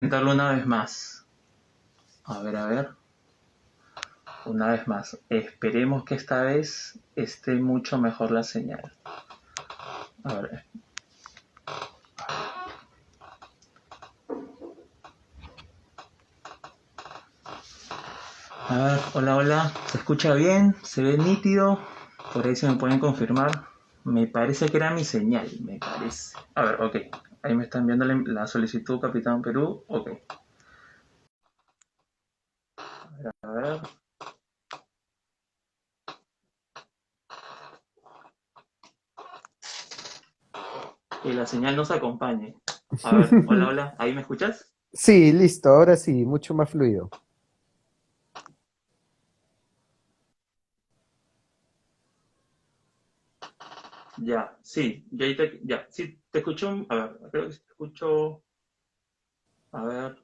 Intentarlo una vez más. A ver. Una vez más. Esperemos que esta vez esté mucho mejor la señal. A ver. A ver, hola, hola. ¿Se escucha bien? ¿Se ve nítido? Por ahí se me pueden confirmar. Me parece que era mi señal, me parece. A ver, ok. Ahí me están viendo la solicitud, Capitán Perú. Ok. A ver. Que la señal nos acompañe. A ver, hola, hola. ¿Ahí me escuchas? Sí, listo, ahora sí, mucho más fluido. Ya, sí. Ya, sí, te escucho. A ver, creo que sí te escucho. A ver.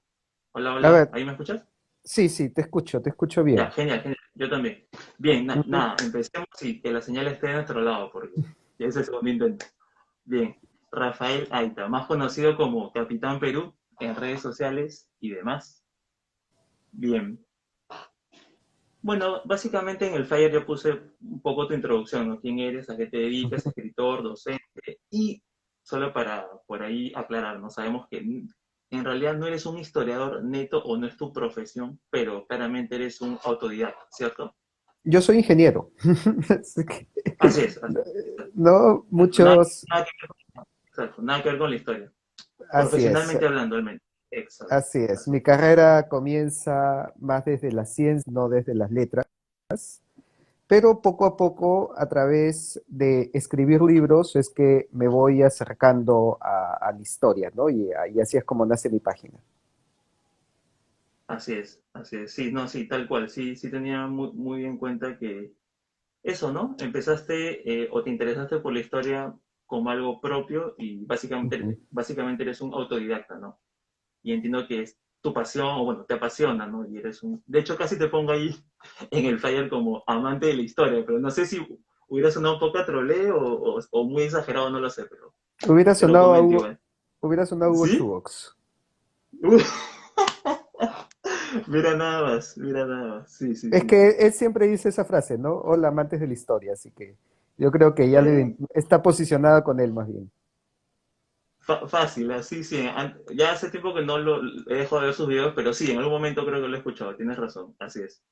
Hola, A hola. ver, ¿Ahí me escuchas? sí, sí, te escucho Ya, bien. genial, genial. Yo también. Bien, Ujú. nada, empecemos y que la señal esté de nuestro lado, porque ya es el segundo intento. Bien, Rafael Aita, más conocido como Capitán Perú en redes sociales y demás. Bien, bueno, básicamente en el flyer yo puse un poco tu introducción, ¿no? ¿Quién eres? ¿A qué te dedicas? Ujú. Escritor, docente. Y solo para por ahí aclarar, ¿no? Sabemos que en realidad no eres un historiador neto o no es tu profesión, pero claramente eres un autodidacta, ¿cierto? Yo soy ingeniero. Así que, Así es. no, Exacto, nada, muchos, nada que ver, exacto, nada que ver con la historia. así es, Profesionalmente hablando, al menos. Exacto, así es. así Mi es. carrera comienza más desde la ciencia, no desde las letras, pero poco a poco, a través de escribir libros, es que me voy acercando a la historia, ¿no? Y así es como nace mi página. Así es, así es. Sí, no, sí, tal cual. Sí, sí tenía muy, muy en cuenta que eso, ¿no? Empezaste o te interesaste por la historia como algo propio y Ujú. básicamente eres un autodidacta, ¿no? Y entiendo que es tu pasión, o bueno, te apasiona, ¿no? Y eres un... De hecho, casi te pongo ahí en el flyer como amante de la historia, pero no sé si hubiera sonado un poco a troleo o muy exagerado, no lo sé, pero Hubiera te lo sonado a comento Hugo, igual. hubiera sonado a Hugo ¿Sí? Chubox. Mira nada más, mira nada más. Sí, sí, Es sí, sí, que él sí. siempre dice esa frase, ¿no? Hola, amantes de la historia, así que yo creo que ya Eh, está posicionada con él más bien. Fácil, así, sí. Ya hace tiempo que no lo he dejado de ver sus videos, pero sí, en algún momento creo que lo he escuchado. Tienes razón, así es.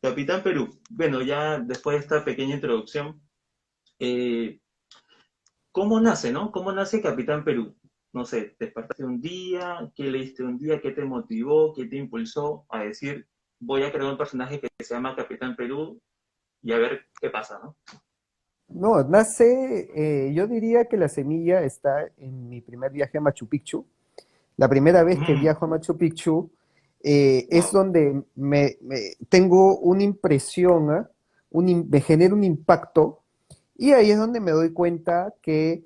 Capitán Perú. Bueno, ya después de esta pequeña introducción, eh, ¿cómo nace, no? ¿Cómo nace Capitán Perú? No sé, ¿te despertaste un día? ¿Qué leíste un día? ¿Qué te motivó? ¿Qué te impulsó a decir, voy a crear un personaje que se llama Capitán Perú y a ver qué pasa, ¿no? No, yo diría que la semilla está en mi primer viaje a Machu Picchu. La primera vez que Mm, viajo a Machu Picchu es wow. donde tengo una impresión, ¿ah? Me genera un impacto y ahí es donde me doy cuenta que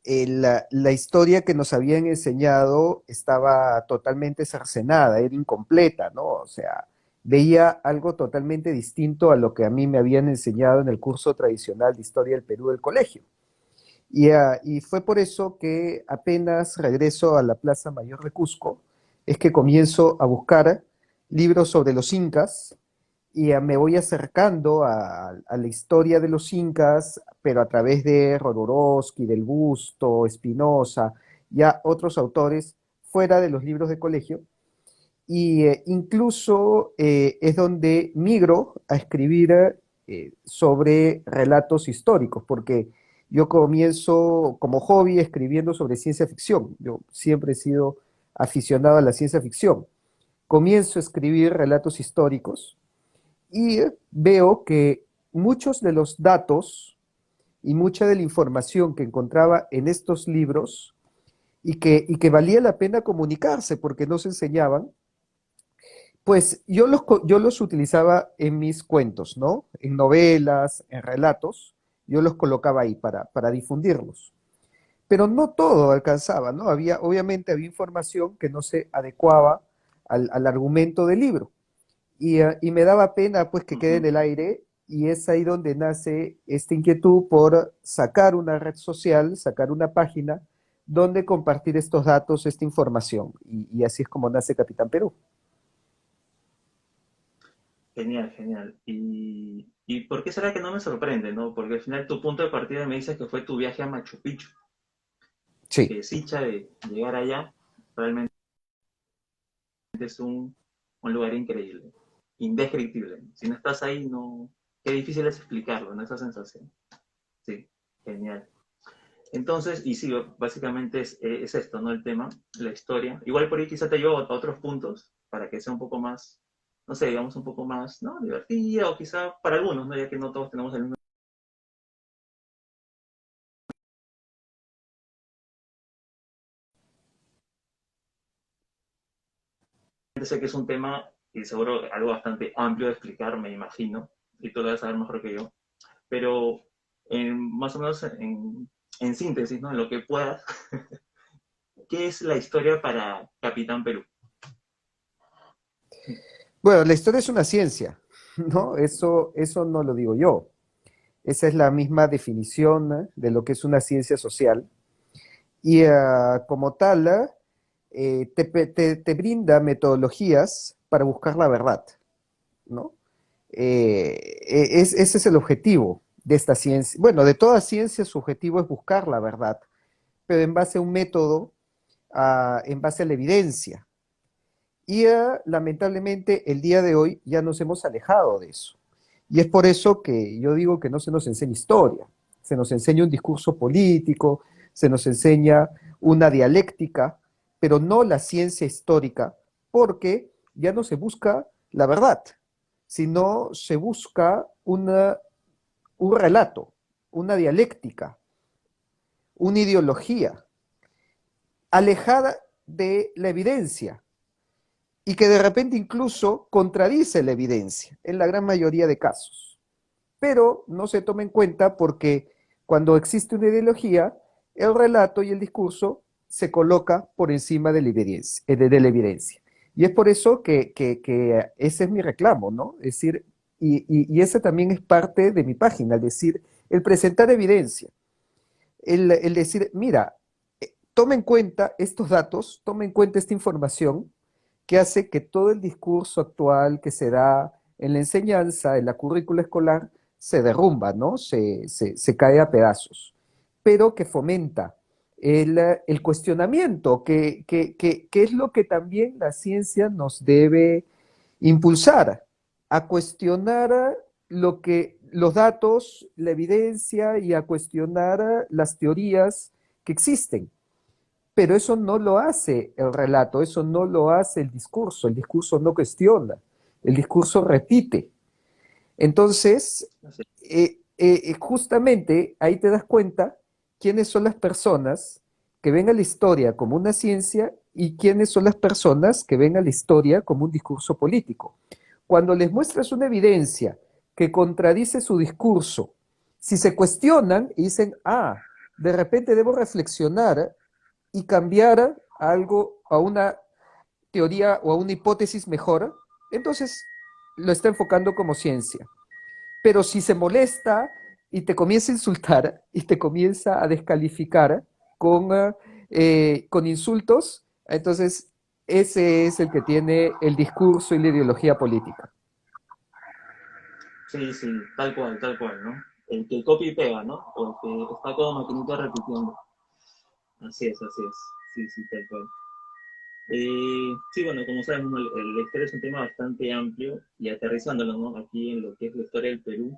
la historia que nos habían enseñado estaba totalmente cercenada, era incompleta, ¿no? O sea, veía algo totalmente distinto a lo que a mí me habían enseñado en el curso tradicional de Historia del Perú del colegio. Y fue por eso que apenas regreso a la Plaza Mayor de Cusco, es que comienzo a buscar libros sobre los incas me voy acercando a la historia de los incas, pero a través de Rodorowski, del Busto, Espinosa, ya otros autores fuera de los libros de colegio. Incluso es donde migro a escribir sobre relatos históricos, porque yo comienzo como hobby escribiendo sobre ciencia ficción. Yo siempre he sido aficionado a la ciencia ficción. Comienzo a escribir relatos históricos y veo que muchos de los datos y mucha de la información que encontraba en estos libros y que valía la pena comunicarse porque no se enseñaban, pues yo los utilizaba en mis cuentos, ¿no? En novelas, en relatos, yo los colocaba ahí para difundirlos. Pero no todo alcanzaba, ¿no? Obviamente había información que no se adecuaba al argumento del libro. Y me daba pena pues que quede en Ujú. el aire y es ahí donde nace esta inquietud por sacar una red social, sacar una página dónde compartir estos datos, esta información. Y así es como nace Capitán Perú. Genial, genial. ¿Y por qué será que no me sorprende, no? Porque al final tu punto de partida me dices que fue tu viaje a Machu Picchu, Sí. que Sicha de llegar allá realmente es un lugar increíble, indescriptible. Si no estás ahí, no, qué difícil es explicarlo, ¿no? Esa sensación. Sí, genial. Entonces, y sí, básicamente es esto, ¿no? El tema, la historia. Igual por ahí quizá te llevo a otros puntos para que sea un poco más, no sé, digamos un poco más, ¿no? Divertida o quizá para algunos, ¿no? Ya que no todos tenemos el mismo. Sé que es un tema y seguro algo bastante amplio de explicar, me imagino, y tú lo vas a saber mejor que yo, pero más o menos en síntesis, ¿no? En lo que puedas, ¿qué es la historia para Capitán Perú? Bueno, la historia es una ciencia, ¿no? Eso no lo digo yo. Esa es la misma definición, de lo que es una ciencia social. Y como tal, te brinda metodologías para buscar la verdad, ¿no? Ese es el objetivo de esta ciencia. Bueno, de toda ciencia su objetivo es buscar la verdad, pero en base a un método, en base a la evidencia. Y lamentablemente el día de hoy ya nos hemos alejado de eso. Y es por eso que yo digo que no se nos enseña historia, se nos enseña un discurso político, se nos enseña una dialéctica, pero no la ciencia histórica, porque ya no se busca la verdad, sino se busca un relato, una dialéctica, una ideología alejada de la evidencia y que de repente incluso contradice la evidencia en la gran mayoría de casos. Pero no se toma en cuenta porque cuando existe una ideología, el relato y el discurso se coloca por encima de la evidencia. De la evidencia. Y es por eso que ese es mi reclamo, ¿no? Es decir, y ese también es parte de mi página, es decir, el presentar evidencia, el decir, mira, toma en cuenta estos datos, toma en cuenta esta información que hace que todo el discurso actual que se da en la enseñanza, en la currícula escolar, se derrumba, ¿no? Se cae a pedazos, pero que fomenta el cuestionamiento, que es lo que también la ciencia nos debe impulsar, a cuestionar los datos, la evidencia y a cuestionar las teorías que existen. Pero eso no lo hace el relato, eso no lo hace el discurso no cuestiona, el discurso repite. Entonces, Así, justamente ahí te das cuenta quiénes son las personas que ven a la historia como una ciencia y quiénes son las personas que ven a la historia como un discurso político. Cuando les muestras una evidencia que contradice su discurso, si se cuestionan y dicen, de repente debo reflexionar y cambiar a algo, a una teoría o a una hipótesis mejor, entonces lo está enfocando como ciencia. Pero si se molesta y te comienza a insultar y te comienza a descalificar con insultos, entonces ese es el que tiene el discurso y la ideología política. sí, sí, tal cual, ¿no? El que copia y pega, ¿no? O el que está como maquinita repitiendo. Así es. Sí, sí, tal cual. Sí, bueno, como sabemos, ¿no? La historia es un tema bastante amplio y aterrizándolo, ¿no? Aquí en lo que es la historia del Perú.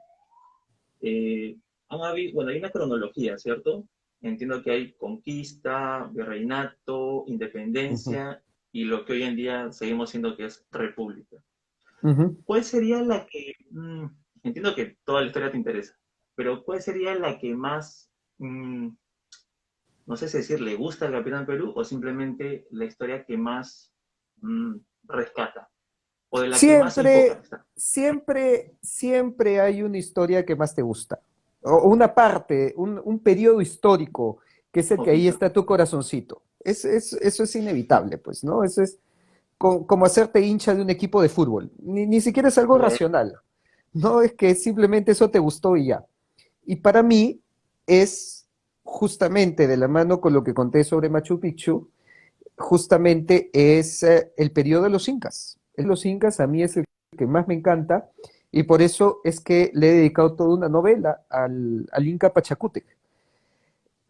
Eh, bueno, hay una cronología, ¿cierto? Entiendo que hay conquista, virreinato, Uh -huh. independencia y lo que hoy en día seguimos siendo que es república. Uh -huh. ¿Cuál sería la que, entiendo que toda la historia te interesa, pero cuál sería la que más, no sé si decir, le gusta al Capitán Perú o simplemente la historia que más mm, rescata o de la que más se enfoca? Siempre, siempre hay una historia que más te gusta, o una parte, un periodo histórico, que es el que ahí Poquito. está tu corazoncito. Eso es inevitable, pues, ¿no? Eso es como hacerte hincha de un equipo de fútbol. Ni siquiera es algo Yeah. racional, no es que simplemente eso te gustó y ya. Y para mí es justamente de la mano con lo que conté sobre Machu Picchu, justamente es el periodo de los incas. Los incas a mí es el que más me encanta y por eso es que le he dedicado toda una novela al Inca Pachacútec.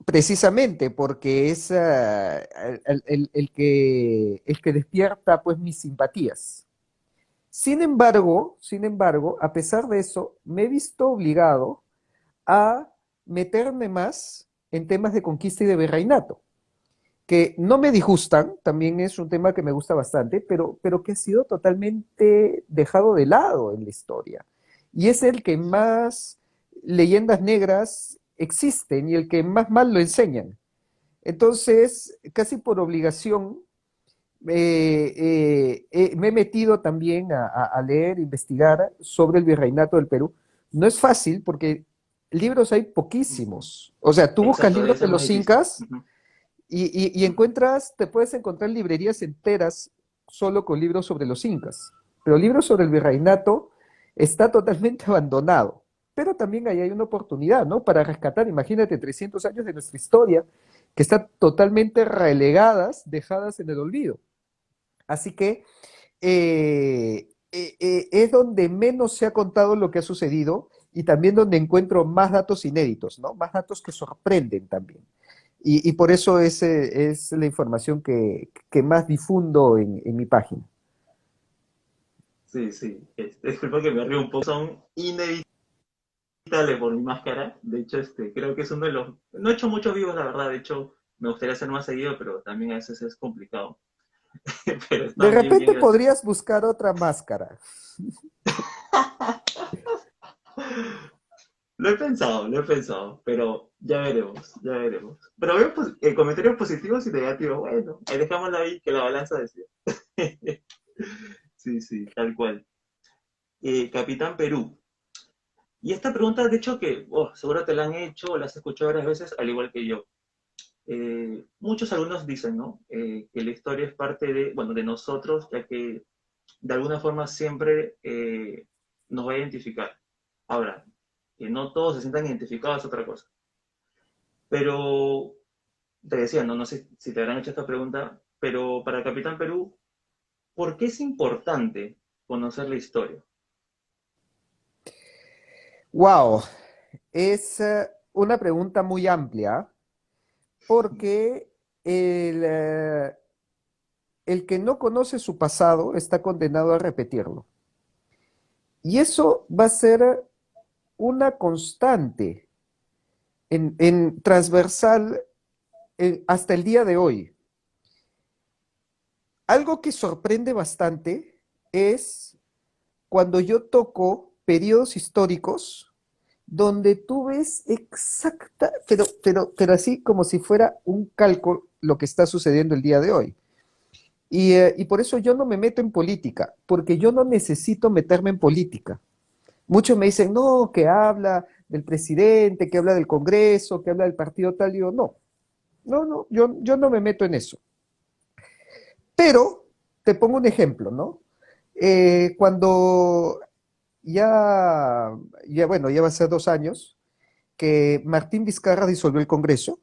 Precisamente porque es el que despierta pues mis simpatías. Sin embargo, a pesar de eso, me he visto obligado a meterme más en temas de conquista y de virreinato, que no me disgustan, también es un tema que me gusta bastante, pero que ha sido totalmente dejado de lado en la historia. Y es el que más leyendas negras existen y el que más mal lo enseñan. Entonces, casi por obligación, me he metido también a leer, investigar sobre el virreinato del Perú. No es fácil porque libros hay Ujú. poquísimos. O sea, tú buscas Exacto, debe libros de ser más los difícil. incas Ujú, y ujú. encuentras, te puedes encontrar librerías enteras solo con libros sobre los incas. Pero libros sobre el virreinato está totalmente abandonado. Pero también ahí hay una oportunidad, ¿no? Para rescatar, imagínate, 300 años de nuestra historia que están totalmente relegadas, dejadas en el olvido. Así que es donde menos se ha contado lo que ha sucedido y también donde encuentro más datos inéditos, ¿no? Más datos que sorprenden también. Y por eso es la información que más difundo en mi página. Sí, sí. Disculpa que me río un poco. Son inevitables por mi máscara. De hecho, creo que es uno de los... No he hecho muchos vivos, la verdad. De hecho, me gustaría hacer más seguido, pero también a veces es complicado. Pero De están bien, bien repente graciosos. podrías buscar otra máscara. Lo he pensado, pero ya veremos, ya veremos. Pero veo comentarios positivos y negativos. Bueno, ahí dejámoslo ahí, que la balanza decía. Sí, sí, tal cual. Capitán Perú. Y esta pregunta, de hecho, que seguro te la han hecho o la has escuchado varias veces, al igual que yo. Muchos alumnos dicen, ¿no? Que la historia es parte de, bueno, de nosotros, ya que de alguna forma siempre nos va a identificar. Ahora, que no todos se sientan identificados es otra cosa. Pero te decía, no, no sé si te habrán hecho esta pregunta, pero para Capitán Perú, ¿por qué es importante conocer la historia? Wow, es una pregunta muy amplia porque el que no conoce su pasado está condenado a repetirlo. Y eso va a ser una constante en transversal hasta el día de hoy. Algo que sorprende bastante es cuando yo toco periodos históricos donde tú ves exacta, pero así como si fuera un calco lo que está sucediendo el día de hoy. Y por eso yo no me meto en política, porque yo no necesito meterme en política. Muchos me dicen, no, que habla del presidente, que habla del Congreso, que habla del partido tal. Y yo, no, yo no me meto en eso. Pero te pongo un ejemplo, ¿no? Cuando bueno, ya va a ser 2 años que Martín Vizcarra disolvió el Congreso,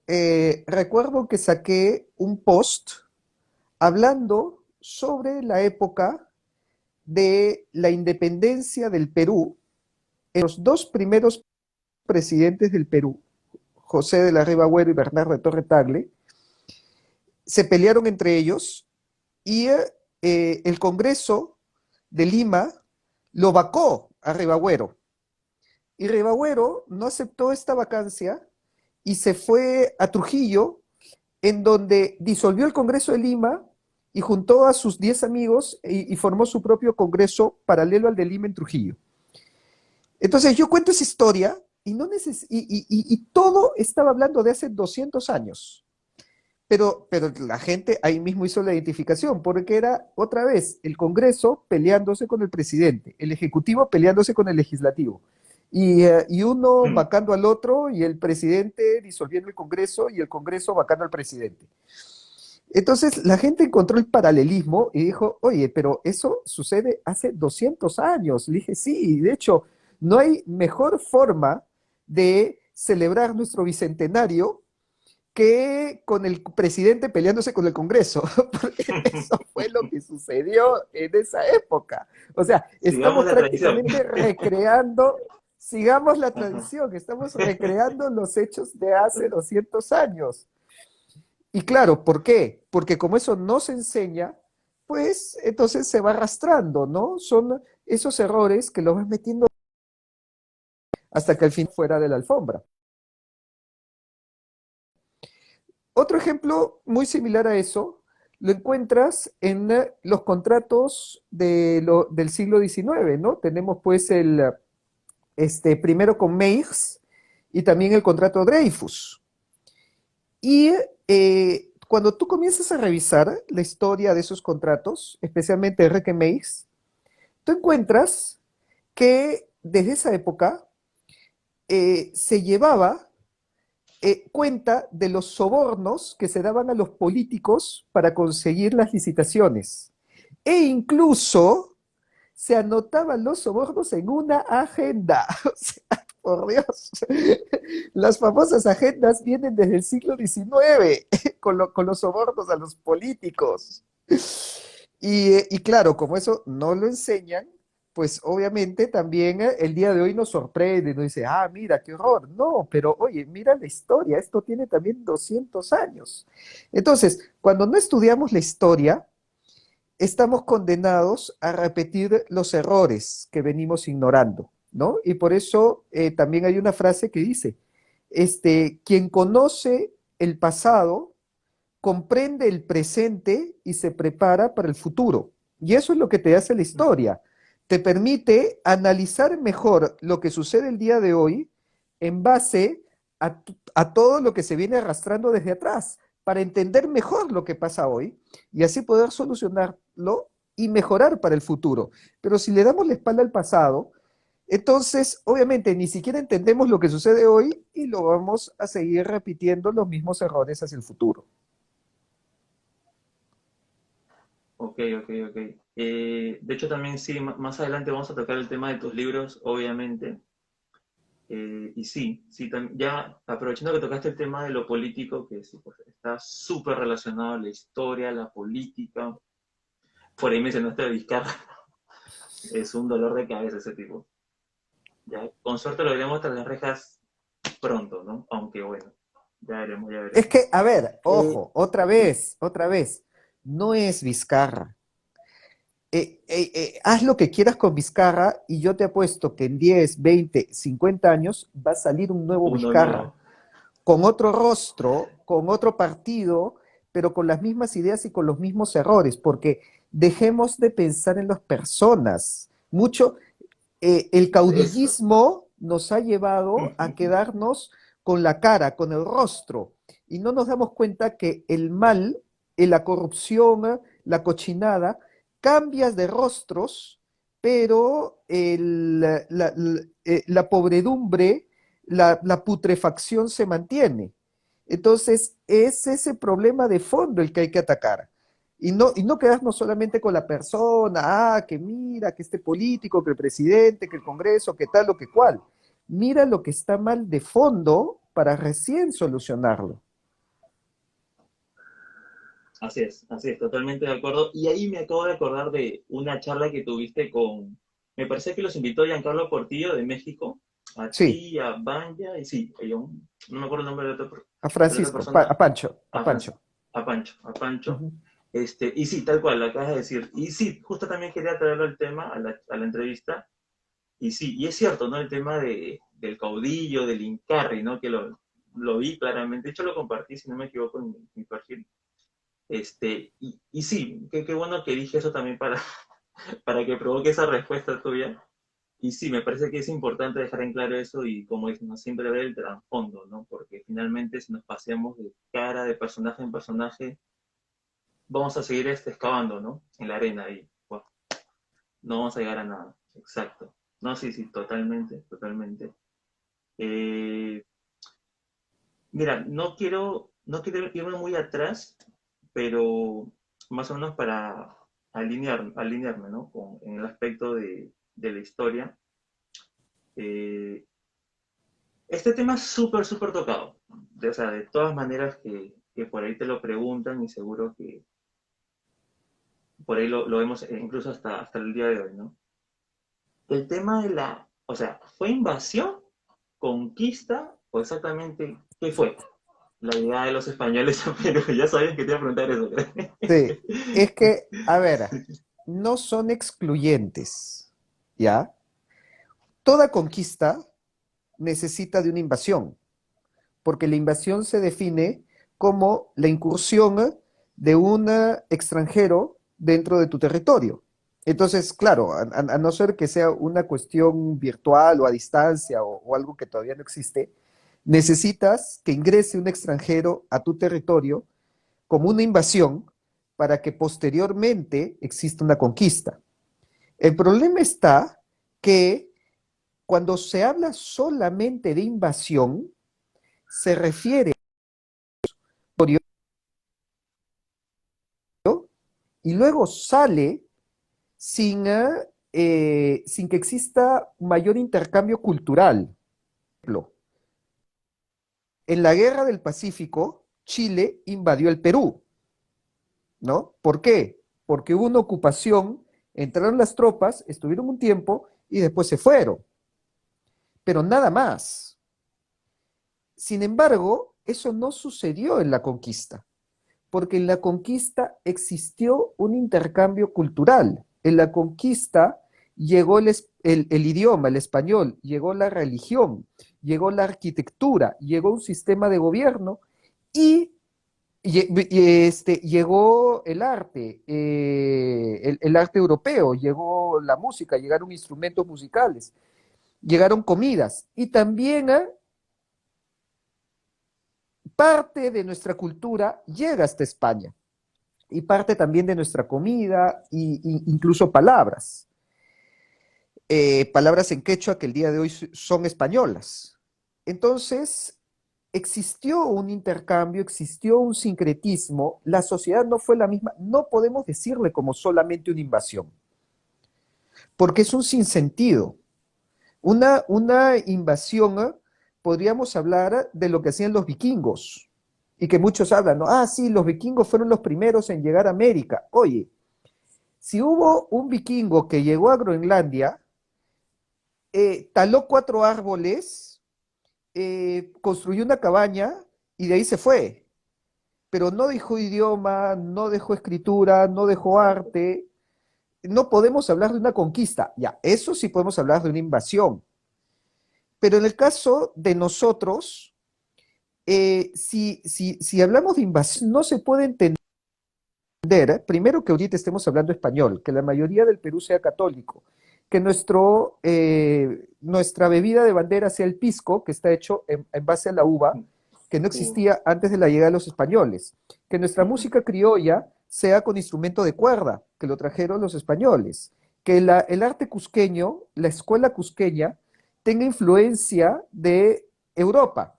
recuerdo que saqué un post hablando sobre la época de la independencia del Perú. Los dos primeros presidentes del Perú, José de la Riva Agüero y Bernardo de Torre Tagle, se pelearon entre ellos y el Congreso de Lima lo vacó a Ribagüero. Y Ribagüero no aceptó esta vacancia y se fue a Trujillo, en donde disolvió el Congreso de Lima y juntó a sus 10 amigos y formó su propio Congreso paralelo al de Lima en Trujillo. Entonces yo cuento esa historia y, no y todo estaba hablando de hace 200 años. Pero la gente ahí mismo hizo la identificación, porque era otra vez el Congreso peleándose con el presidente, el Ejecutivo peleándose con el Legislativo, y uno Hmm. vacando al otro, y el presidente disolviendo el Congreso, y el Congreso vacando al presidente. Entonces la gente encontró el paralelismo y dijo, oye, pero eso sucede hace 200 años. Le dije, sí, de hecho, no hay mejor forma de celebrar nuestro bicentenario que con el presidente peleándose con el Congreso, porque eso fue lo que sucedió en esa época. O sea, Sigamos estamos la tradición. prácticamente recreando, sigamos la Ajá. tradición, estamos recreando los hechos de hace 200 años. Y claro, ¿por qué? Porque como eso no se enseña, pues entonces se va arrastrando, ¿no? Son esos errores que los vas metiendo hasta que al fin fuera de la alfombra. Otro ejemplo muy similar a eso lo encuentras en los contratos del siglo XIX, ¿no? Tenemos pues primero con Meigs y también el contrato Dreyfus. Y cuando tú comienzas a revisar la historia de esos contratos, especialmente Enrique Meigs, tú encuentras que desde esa época se llevaba cuenta de los sobornos que se daban a los políticos para conseguir las licitaciones. E incluso se anotaban los sobornos en una agenda. O sea, por Dios, las famosas agendas vienen desde el siglo XIX con los sobornos a los políticos. Y claro, como eso no lo enseñan, pues obviamente también el día de hoy nos sorprende, nos dice, ah, mira, qué horror. No, pero oye, mira la historia, esto tiene también 200 años. Entonces, cuando no estudiamos la historia, estamos condenados a repetir los errores que venimos ignorando, ¿no? Y por eso también hay una frase que dice, quien conoce el pasado comprende el presente y se prepara para el futuro. Y eso es lo que te hace la historia. Te permite analizar mejor lo que sucede el día de hoy en base a todo lo que se viene arrastrando desde atrás, para entender mejor lo que pasa hoy y así poder solucionarlo y mejorar para el futuro. Pero si le damos la espalda al pasado, entonces, obviamente, ni siquiera entendemos lo que sucede hoy y lo vamos a seguir repitiendo los mismos errores hacia el futuro. Ok, ok, ok. De hecho, también sí, más adelante vamos a tocar el tema de tus libros, obviamente. Y sí, sí, ya aprovechando que tocaste el tema de lo político, que sí, pues, está súper relacionado a la historia, la política. Por ahí mencionaste a Vizcarra, es un dolor de cabeza ese tipo. Ya, con suerte lo veremos tras las rejas pronto, ¿no? Aunque bueno, ya veremos, ya Es veremos. que, a ver, Eh, ojo, otra vez, no es Vizcarra. Haz lo que quieras con Vizcarra y yo te apuesto que en 10, 20, 50 años va a salir un nuevo uno Vizcarra, nuevo. con otro rostro, con otro partido, pero con las mismas ideas y con los mismos errores, porque dejemos de pensar en las personas. Mucho, el Eso. caudillismo nos ha llevado a quedarnos con la cara, con el rostro, y no nos damos cuenta que el mal, la corrupción, la cochinada, cambias de rostros, pero la pobredumbre, la putrefacción se mantiene. Entonces, es ese problema de fondo el que hay que atacar. Y no quedarnos solamente con la persona, ah, que mira, que este político, que el presidente, que el Congreso, que tal o que cual. Mira lo que está mal de fondo para recién solucionarlo. Así es, totalmente de acuerdo. Y ahí me acabo de acordar de una charla que tuviste me parece que los invitó Giancarlo Portillo de México, a Sí, ti, a Banja, y sí, no me acuerdo el nombre a de la otra Francisco, persona, a Pancho, a a Pancho. Francisco, a Pancho. Ujú. Y sí, tal cual, lo acabas de decir. Y sí, justo también quería traerlo el tema a la entrevista. Y sí, y es cierto, ¿no? El tema del caudillo, del Incarri, ¿no? Que lo vi claramente. De hecho, lo compartí, si no me equivoco, en mi perfil. Y sí, qué bueno que dije eso también para que provoque esa respuesta tuya. Y sí, me parece que es importante dejar en claro eso y, como dicen, ¿no? Siempre ver el trasfondo, ¿no? Porque finalmente si nos paseamos de cara, de personaje en personaje, vamos a seguir excavando, ¿no? En la arena y bueno, no vamos a llegar a nada. Exacto. No, sí, sí, totalmente, totalmente. Eh, Mira, no quiero irme muy atrás, pero más o menos para alinearme, ¿no? En el aspecto de la historia. Eh, Este tema es súper, súper tocado. O sea, de todas maneras que por ahí te lo preguntan y seguro que por ahí lo vemos incluso hasta el día de hoy, ¿no? El tema de o sea, ¿fue invasión, conquista o exactamente qué fue? La llegada de los españoles a Perú. Ya sabías que te iba a preguntar eso, creo. Sí, es que, a ver, no son excluyentes, ¿ya? Toda conquista necesita de una invasión, porque la invasión se define como la incursión de un extranjero dentro de tu territorio. Entonces, claro, a no ser que sea una cuestión virtual o a distancia o algo que todavía no existe, necesitas que ingrese un extranjero a tu territorio como una invasión para que posteriormente exista una conquista. El problema está que cuando se habla solamente de invasión, se refiere y luego sale sin, sin que exista mayor intercambio cultural. Por ejemplo, en la Guerra del Pacífico, Chile invadió el Perú, ¿no? ¿Por qué? Porque hubo una ocupación, entraron las tropas, estuvieron un tiempo y después se fueron, pero nada más. Sin embargo, eso no sucedió en la conquista, porque en la conquista existió un intercambio cultural. En la conquista llegó el idioma, el español, llegó la religión, llegó la arquitectura, llegó un sistema de gobierno y llegó el arte, el arte europeo, llegó la música, llegaron instrumentos musicales, llegaron comidas y también parte de nuestra cultura llega hasta España y parte también de nuestra comida e incluso palabras, palabras en quechua que el día de hoy son españolas. Entonces, existió un intercambio, existió un sincretismo, la sociedad no fue la misma, no podemos decirle como solamente una invasión, porque es un sinsentido. Una invasión, podríamos hablar de lo que hacían los vikingos, y que muchos hablan, ¿no? Ah, sí, los vikingos fueron los primeros en llegar a América. Oye, si hubo un vikingo que llegó a Groenlandia, taló 4 árboles, construyó una cabaña y de ahí se fue. Pero no dejó idioma, no dejó escritura, no dejó arte. No podemos hablar de una conquista. Ya, eso sí podemos hablar de una invasión. Pero en el caso de nosotros, si hablamos de invasión, no se puede entender, primero que ahorita estemos hablando español, que la mayoría del Perú sea católico, que nuestra bebida de bandera sea el pisco, que está hecho en base a la uva, que no Uh, existía antes de la llegada de los españoles, que nuestra ujú. música criolla sea con instrumento de cuerda, que lo trajeron los españoles, que el arte cusqueño, la escuela cusqueña, tenga influencia de Europa,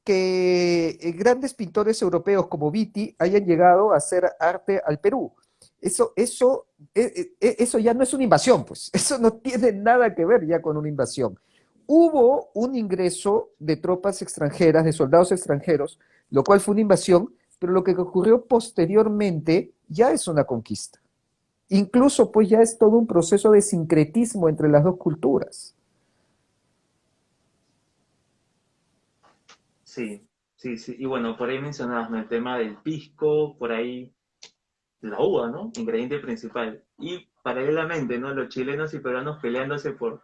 que grandes pintores europeos como Viti hayan llegado a hacer arte al Perú. Eso ya no es una invasión, pues. Eso no tiene nada que ver ya con una invasión. Hubo un ingreso de tropas extranjeras, de soldados extranjeros, lo cual fue una invasión, pero lo que ocurrió posteriormente ya es una conquista. Incluso, pues ya es todo un proceso de sincretismo entre las dos culturas. Sí, sí, sí. Y bueno, por ahí mencionabas, ¿no? El tema del pisco, por ahí la uva, ¿no? Ingrediente principal. Y paralelamente, ¿no? Los chilenos y peruanos peleándose por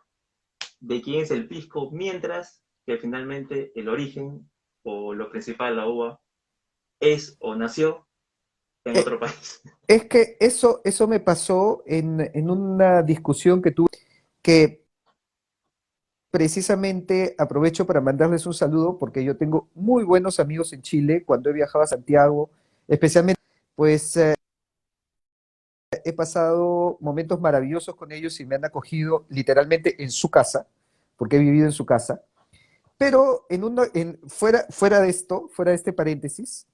de quién es el pisco, mientras que finalmente el origen o lo principal, la uva, es o nació en Eh, otro país. Es que eso me pasó en una discusión que tuve, que precisamente aprovecho para mandarles un saludo porque yo tengo muy buenos amigos en Chile cuando he viajado a Santiago, especialmente, pues he pasado momentos maravillosos con ellos y me han acogido literalmente en su casa, porque he vivido en su casa. Pero fuera de esto, fuera de este paréntesis,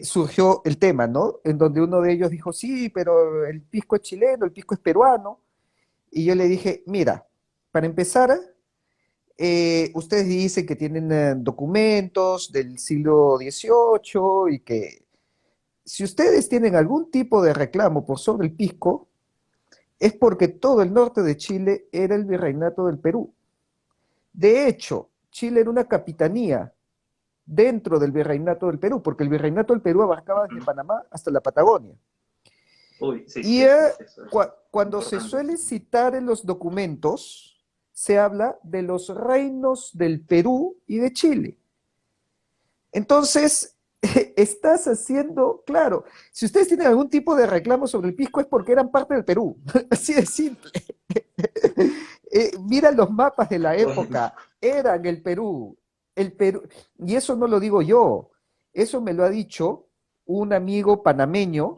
surgió el tema, ¿no? En donde uno de ellos dijo, sí, pero el pisco es chileno, el pisco es peruano. Y yo le dije, mira, para empezar, Ustedes dicen que tienen documentos del siglo XVIII y que si ustedes tienen algún tipo de reclamo por sobre el Pisco, es porque todo el norte de Chile era el virreinato del Perú. De hecho, Chile era una capitanía dentro del virreinato del Perú, porque el virreinato del Perú abarcaba desde Panamá hasta la Patagonia. Uy, sí, Y sí, sí, eso es cuando se importante. suele citar en los documentos, se habla de los reinos del Perú y de Chile. Entonces, estás haciendo, claro, si ustedes tienen algún tipo de reclamo sobre el Pisco es porque eran parte del Perú, así de simple. Mira los mapas de la Bueno, época, eran el Perú, y eso no lo digo yo, eso me lo ha dicho un amigo panameño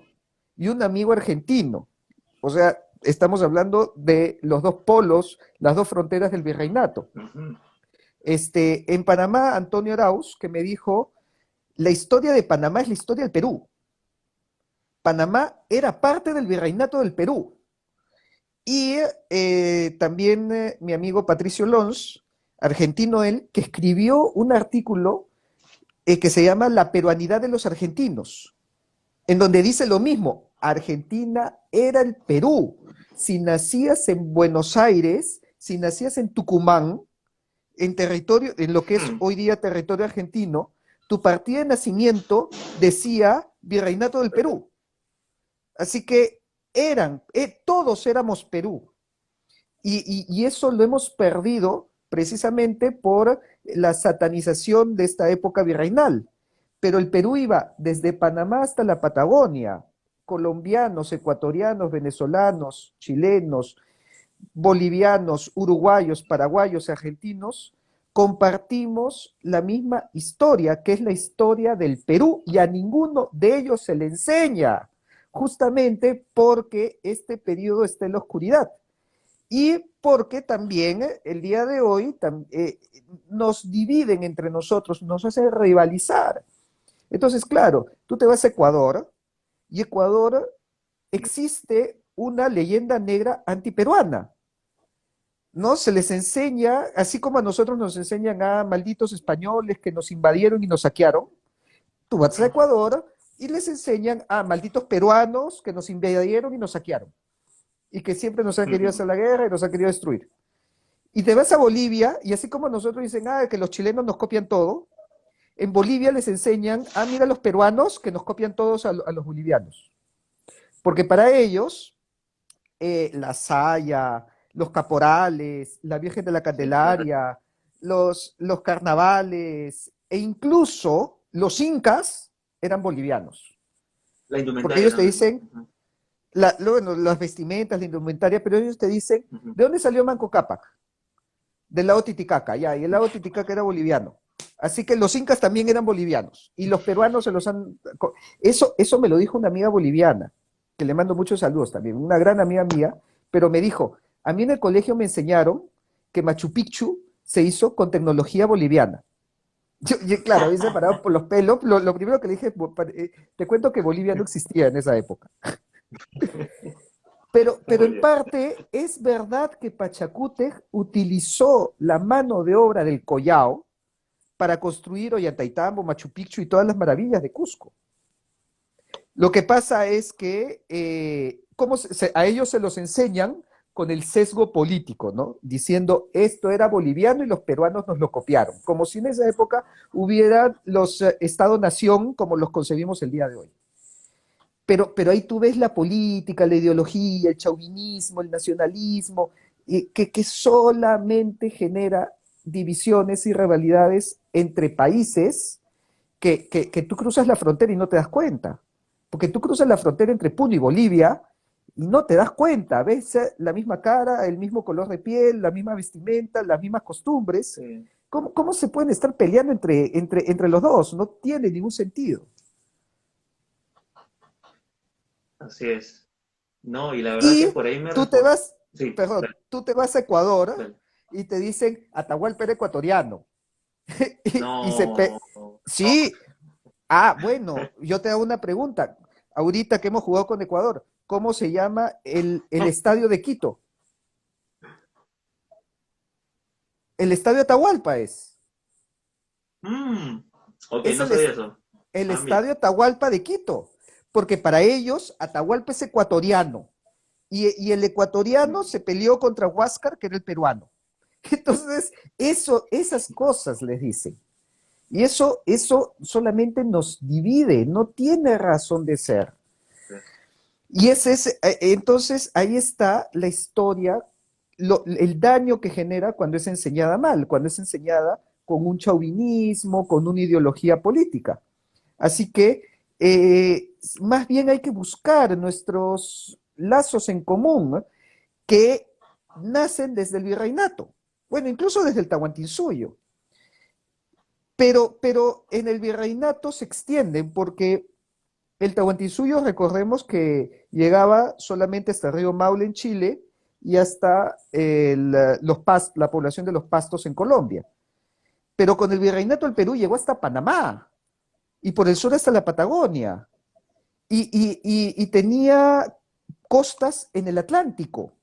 y un amigo argentino. O sea, estamos hablando de los dos polos, las dos fronteras del virreinato. ujú, En Panamá, Antonio Arauz, que me dijo, la historia de Panamá es la historia del Perú. Panamá era parte del virreinato del Perú. Y también mi amigo Patricio Lons, argentino él, que escribió un artículo que se llama La peruanidad de los argentinos, en donde dice lo mismo, Argentina era el Perú. Si nacías en Buenos Aires, si nacías en Tucumán, en territorio, en lo que es ujú, hoy día territorio argentino, tu partida de nacimiento decía Virreinato del Perú. Así que todos éramos Perú. Y eso lo hemos perdido precisamente por la satanización de esta época virreinal. Pero el Perú iba desde Panamá hasta la Patagonia, colombianos, ecuatorianos, venezolanos, chilenos, bolivianos, uruguayos, paraguayos, argentinos, compartimos la misma historia, que es la historia del Perú, y a ninguno de ellos se le enseña, justamente porque este periodo está en la oscuridad. Y porque también el día de hoy nos dividen entre nosotros, nos hacen rivalizar. Entonces, claro, tú te vas a Ecuador y Ecuador existe una leyenda negra antiperuana, ¿no? Se les enseña, así como a nosotros nos enseñan a malditos españoles que nos invadieron y nos saquearon, tú vas a ujú, Ecuador y les enseñan a malditos peruanos que nos invadieron y nos saquearon y que siempre nos han querido ujú. hacer la guerra y nos han querido destruir. Y te vas a Bolivia y así como nosotros dicen, que los chilenos nos copian todo, en Bolivia les enseñan, mira los peruanos que nos copian todos a los bolivianos. Porque para ellos, la Saya, los caporales, la Virgen de la Sí, claro. Candelaria, los carnavales e incluso los incas eran bolivianos. La Porque indumentaria ellos te también, ¿no? dicen, Ujú, bueno, las vestimentas, la indumentaria, pero ellos te dicen, ujú. ¿de dónde salió Manco Cápac? Del lago Titicaca, ya, y el lago Titicaca era boliviano. Así que los incas también eran bolivianos y los peruanos se los han... Eso me lo dijo una amiga boliviana, que le mando muchos saludos también, una gran amiga mía, pero me dijo, a mí en el colegio me enseñaron que Machu Picchu se hizo con tecnología boliviana. Claro, había separado por los pelos, lo primero que le dije, te cuento que Bolivia no existía en esa época. Pero Muy en bien. parte es verdad que Pachacútec utilizó la mano de obra del Collao para construir Ollantaytambo, Machu Picchu y todas las maravillas de Cusco. Lo que pasa es que a ellos se los enseñan con el sesgo político, ¿no? Diciendo esto era boliviano y los peruanos nos lo copiaron, como si en esa época hubiera los Estado-nación como los concebimos el día de hoy. Pero ahí tú ves la política, la ideología, el chauvinismo, el nacionalismo, que solamente genera divisiones y rivalidades entre países que tú cruzas la frontera y no te das cuenta. Porque tú cruzas la frontera entre Puno y Bolivia y no te das cuenta. Ves la misma cara, el mismo color de piel, la misma vestimenta, las mismas costumbres. Sí, ¿Cómo se pueden estar peleando entre los dos? No tiene ningún sentido. así es. No, y la verdad que Y por ahí me tú te responde. vas, Sí, perdón, dale, tú te vas a Ecuador dale. y te dicen Atahualpa era ecuatoriano. Y No, sí, bueno, yo te hago una pregunta. Ahorita que hemos jugado con Ecuador, ¿cómo se llama el estadio de Quito? El Estadio Atahualpa Mm, ok, es no sabía eso. el Ah, mira. Estadio Atahualpa de Quito, porque para ellos Atahualpa es ecuatoriano y el ecuatoriano se peleó contra Huáscar, que era el peruano. Entonces, esas cosas les dicen. Y eso solamente nos divide, no tiene razón de ser. Y entonces ahí está la historia, el daño que genera cuando es enseñada mal, cuando es enseñada con un chauvinismo, con una ideología política. Así que más bien hay que buscar nuestros lazos en común que nacen desde el virreinato, bueno, incluso desde el Tahuantinsuyo, pero en el virreinato se extienden porque el Tahuantinsuyo, recordemos que llegaba solamente hasta el río Maule en Chile y hasta la población de los Pastos en Colombia. Pero con el virreinato el Perú llegó hasta Panamá y por el sur hasta la Patagonia y tenía costas en el Atlántico.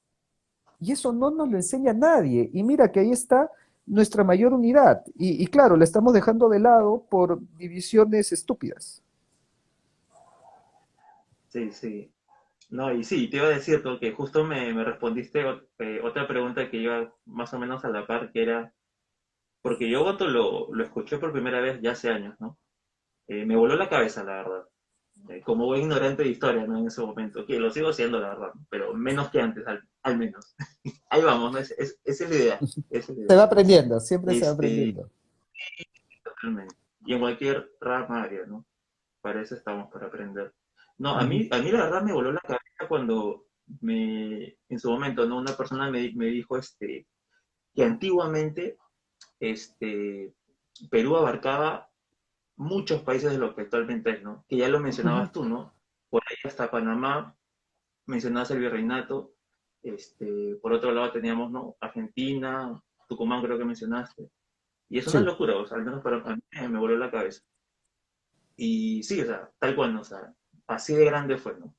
Y eso no nos lo enseña nadie. Y mira que ahí está nuestra mayor unidad. Y claro, la estamos dejando de lado por divisiones estúpidas. Sí, sí. No, y sí, te iba a decir, porque justo me respondiste otra pregunta que iba más o menos a la par, que era, porque yo cuando lo escuché por primera vez ya hace años, ¿no? Me voló la cabeza, la verdad. Como buen ignorante de historia, ¿no? En ese momento, que lo sigo siendo, la verdad, pero menos que antes, al menos. Ahí vamos, ¿no? Esa es la idea, esa es la Se idea. va aprendiendo, siempre se va Este, aprendiendo. totalmente. Y en cualquier rama área, ¿no? Para eso estamos, para aprender. No, Ujú. a mí la verdad me voló la cabeza cuando en su momento, ¿no? Una persona me dijo, que antiguamente, este, Perú abarcaba muchos países de lo que actualmente es, ¿no? Que ya lo Ujú. mencionabas tú, ¿no? Por ahí hasta Panamá, mencionabas el virreinato, por otro lado teníamos, ¿no? Argentina, Tucumán creo que mencionaste. Y es una Sí. locura, o sea, al menos para mí me voló la cabeza. Y sí, o sea, tal cual, ¿no? O sea, así de grande fue, ¿no?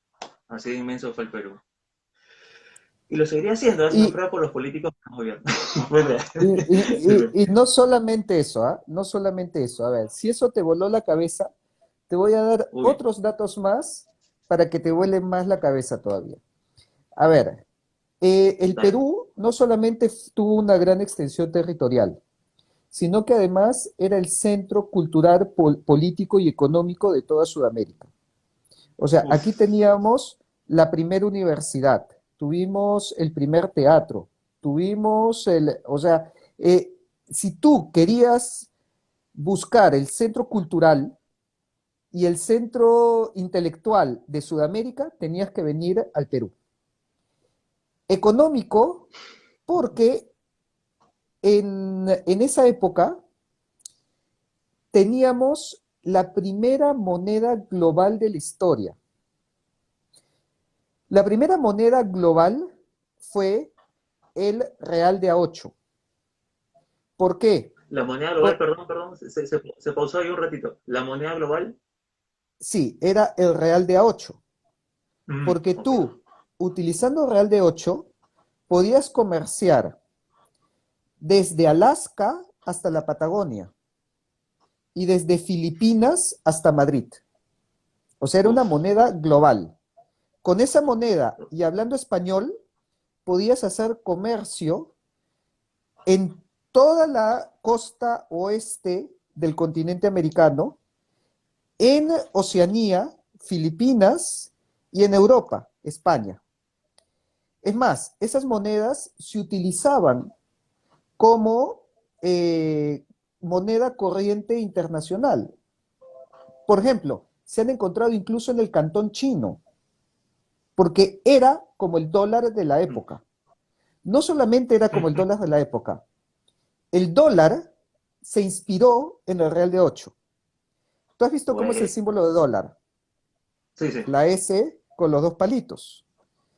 Así de inmenso fue el Perú. Y lo seguiría haciendo, si no Y, fuera por los políticos que nos gobiernan. Pues, y no solamente eso, ¿ah? No solamente eso. A ver, si eso te voló la cabeza, te voy a dar uy, otros datos más para que te vuele más la cabeza todavía. A ver, el dale. Perú no solamente tuvo una gran extensión territorial, sino que además era el centro cultural, político y económico de toda Sudamérica. O sea, aquí Uf, teníamos la primera universidad, tuvimos el primer teatro, o sea, si tú querías buscar el centro cultural y el centro intelectual de Sudamérica, tenías que venir al Perú. Económico, porque en esa época teníamos la primera moneda global de la historia. La primera moneda global fue el real de A8. ¿Por qué? la moneda global, Por, perdón, se pausó ahí un ratito. La moneda global, sí, era el real de A8. Porque ok. tú, utilizando el real de 8, podías comerciar desde Alaska hasta la Patagonia y desde Filipinas hasta Madrid. O sea, era una Uf, moneda global. Con esa moneda y hablando español, podías hacer comercio en toda la costa oeste del continente americano, en Oceanía, Filipinas y en Europa, España. Es más, esas monedas se utilizaban como eh, moneda corriente internacional. Por ejemplo, se han encontrado incluso en el Cantón chino, porque era como el dólar de la época. No solamente era como el dólar de la época, el dólar se inspiró en el real de 8. ¿Tú has visto cómo es el pues, símbolo de dólar? sí, sí, La S con los dos palitos.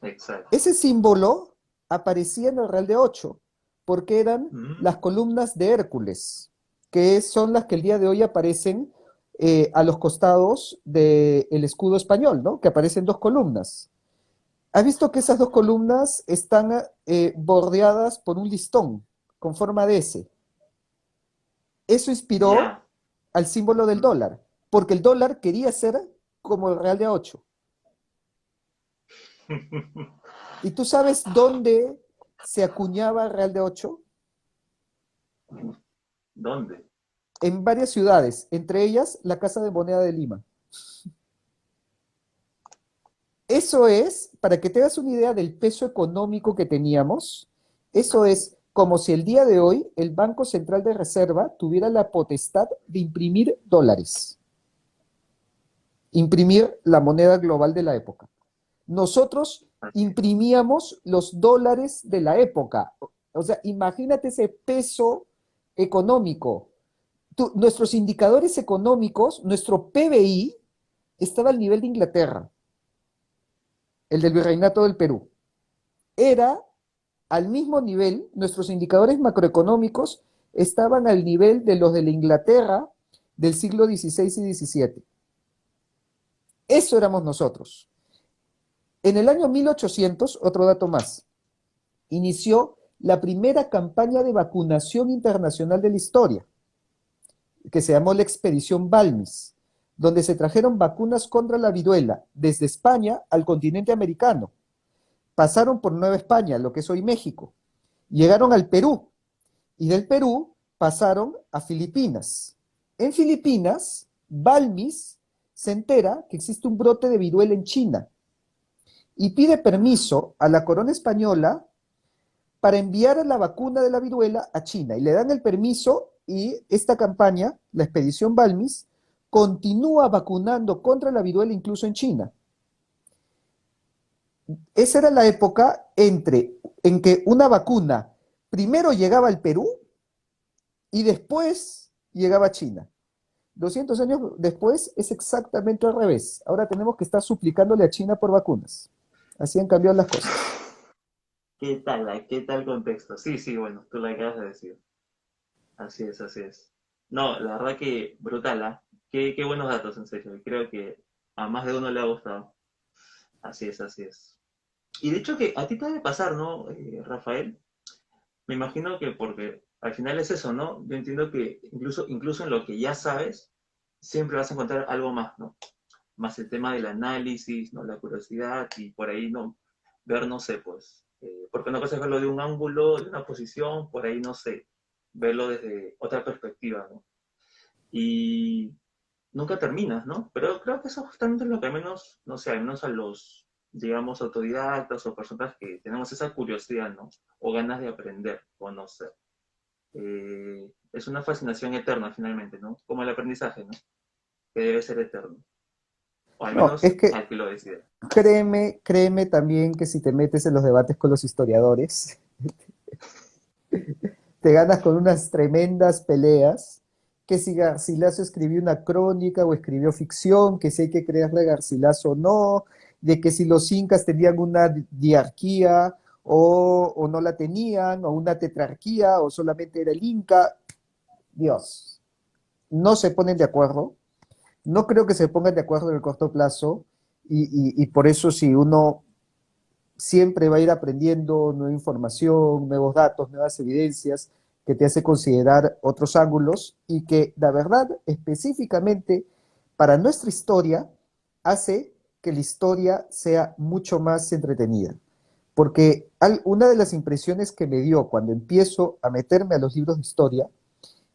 exacto. Ese símbolo aparecía en el Real de 8 porque eran Mm, las columnas de Hércules, que son las que el día de hoy aparecen a los costados del escudo español, ¿no? Que aparecen dos columnas. ¿Has visto que esas dos columnas están bordeadas por un listón? con forma de S. Eso inspiró Ya. al símbolo del Ujú. dólar, porque el dólar quería ser como el real de a 8. ¿Y tú sabes dónde se acuñaba el real de 8? ¿Dónde? En varias ciudades, entre ellas la Casa de Moneda de Lima. Eso es, para que te hagas una idea del peso económico que teníamos, eso es como si el día de hoy el Banco Central de Reserva tuviera la potestad de imprimir dólares, imprimir la moneda global de la época. Nosotros Así. imprimíamos los dólares de la época. O sea, imagínate ese peso económico. Nuestros indicadores económicos, nuestro PBI, estaba al nivel de Inglaterra, el del Virreinato del Perú. Era al mismo nivel, nuestros indicadores macroeconómicos estaban al nivel de los de la Inglaterra del siglo XVI y XVII. Eso éramos nosotros. En el año 1800, otro dato más, inició la primera campaña de vacunación internacional de la historia, que se llamó la Expedición Balmis, donde se trajeron vacunas contra la viruela desde España al continente americano. Pasaron por Nueva España, lo que es hoy México. Llegaron al Perú y del Perú pasaron a Filipinas. En Filipinas, Balmis se entera que existe un brote de viruela en China y pide permiso a la corona española para enviar la vacuna de la viruela a China. Y le dan el permiso y esta campaña, la expedición Balmis, continúa vacunando contra la viruela incluso en China. Esa era la época en que una vacuna primero llegaba al Perú y después llegaba a China. 200 años después es exactamente al revés. Ahora tenemos que estar suplicándole a China por vacunas. Así han cambiado las cosas. ¿Qué tal? ¿Qué tal contexto? Sí, sí, bueno, tú lo acabas de decir. Así es, así es. No, la verdad que brutal, ¿ah? Qué buenos datos, en serio. Y creo que a más de uno le ha gustado. Así es, así es. Y de hecho que a ti te debe pasar, ¿no, Rafael? Me imagino que porque al final es eso, ¿no? Yo entiendo que incluso en lo que ya sabes, siempre vas a encontrar algo más, ¿no? Más el tema del análisis, ¿no? La curiosidad y por ahí, ¿no? Ver, no sé, pues, porque una cosa es verlo de un ángulo, de una posición, por ahí, no sé, verlo desde otra perspectiva, ¿no? Y nunca terminas, ¿no? Pero creo que eso justamente es lo que al menos, no sé, al menos a los, digamos, autodidactas o personas que tenemos esa curiosidad, ¿no? O ganas de aprender, conocer. Es una fascinación eterna finalmente, ¿no? Como el aprendizaje, ¿no? Que debe ser eterno. O al No, es menos que al que lo decide. créeme también que si te metes en los debates con los historiadores, te ganas con unas tremendas peleas, que si Garcilaso escribió una crónica o escribió ficción, que si hay que creerle a Garcilaso o no, de que si los incas tenían una diarquía o no la tenían, o una tetrarquía, o solamente era el inca. Dios, no se ponen de acuerdo. No creo que se pongan de acuerdo en el corto plazo y por eso si uno siempre va a ir aprendiendo nueva información, nuevos datos, nuevas evidencias que te hace considerar otros ángulos y que la verdad específicamente para nuestra historia hace que la historia sea mucho más entretenida. Porque una de las impresiones que me dio cuando empiezo a meterme a los libros de historia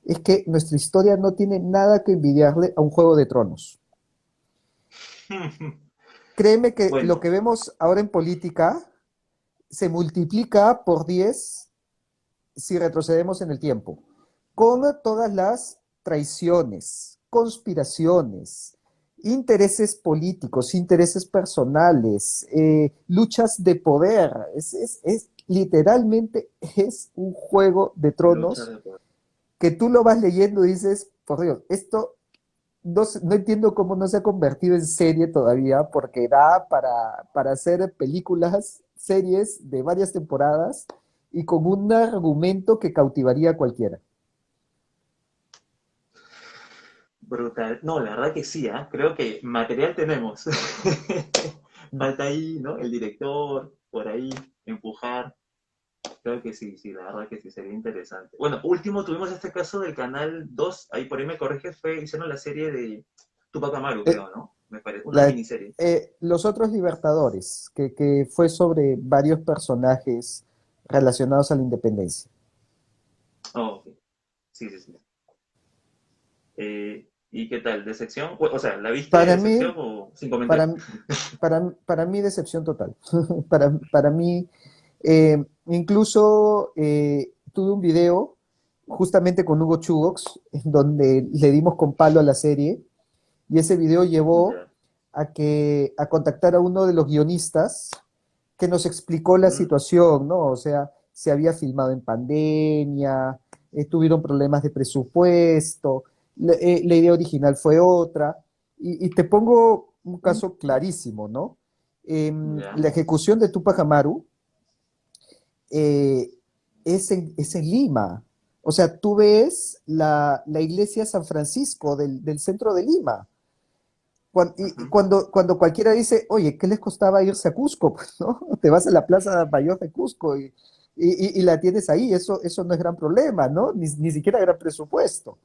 es que nuestra historia no tiene nada que envidiarle a un Juego de Tronos. Créeme que lo Bueno, que vemos ahora en política se multiplica por 10 si retrocedemos en el tiempo, con todas las traiciones, conspiraciones, intereses políticos, intereses personales, luchas de poder. Literalmente es un juego de lucha tronos de poder. que tú lo vas leyendo y dices, por Dios, esto no entiendo cómo no se ha convertido en serie todavía, porque da para hacer películas, series de varias temporadas y con un argumento que cautivaría a cualquiera. Brutal. No, la verdad que sí, ¿ah? Creo que material tenemos. Falta ahí, ¿no? El director, por ahí, empujar. Creo que sí, sí, la verdad que sí, sería interesante. Bueno, último tuvimos este caso del Canal 2 ahí por ahí me corriges, hicieron la serie de Tupac Amaru, Eh, creo, ¿no? Me parece, una la- miniserie. los otros Libertadores, que fue sobre varios personajes relacionados a la independencia. Oh, ok. Sí, sí, sí. ¿Y qué tal? ¿De sección? O sea, ¿la viste Para de sección mí, o sin comentario? para, para mí decepción total. Para mí, incluso tuve un video justamente con Hugo Chugox, en donde le dimos con palo a la serie, y ese video llevó Ya. a contactar a uno de los guionistas que nos explicó la Mm, situación, ¿no? O sea, se había filmado en pandemia, tuvieron problemas de presupuesto, la idea original fue otra, y te pongo un caso clarísimo, ¿no? ya. La ejecución de Tupac Amaru eh, es en Lima. O sea, tú ves la iglesia San Francisco del centro de Lima. Y Ujú. cuando cualquiera dice, oye, ¿qué les costaba irse a Cusco? Pues, ¿no? Te vas a la Plaza Mayor de Cusco y la tienes ahí, eso no es gran problema, ¿no? Ni siquiera gran presupuesto.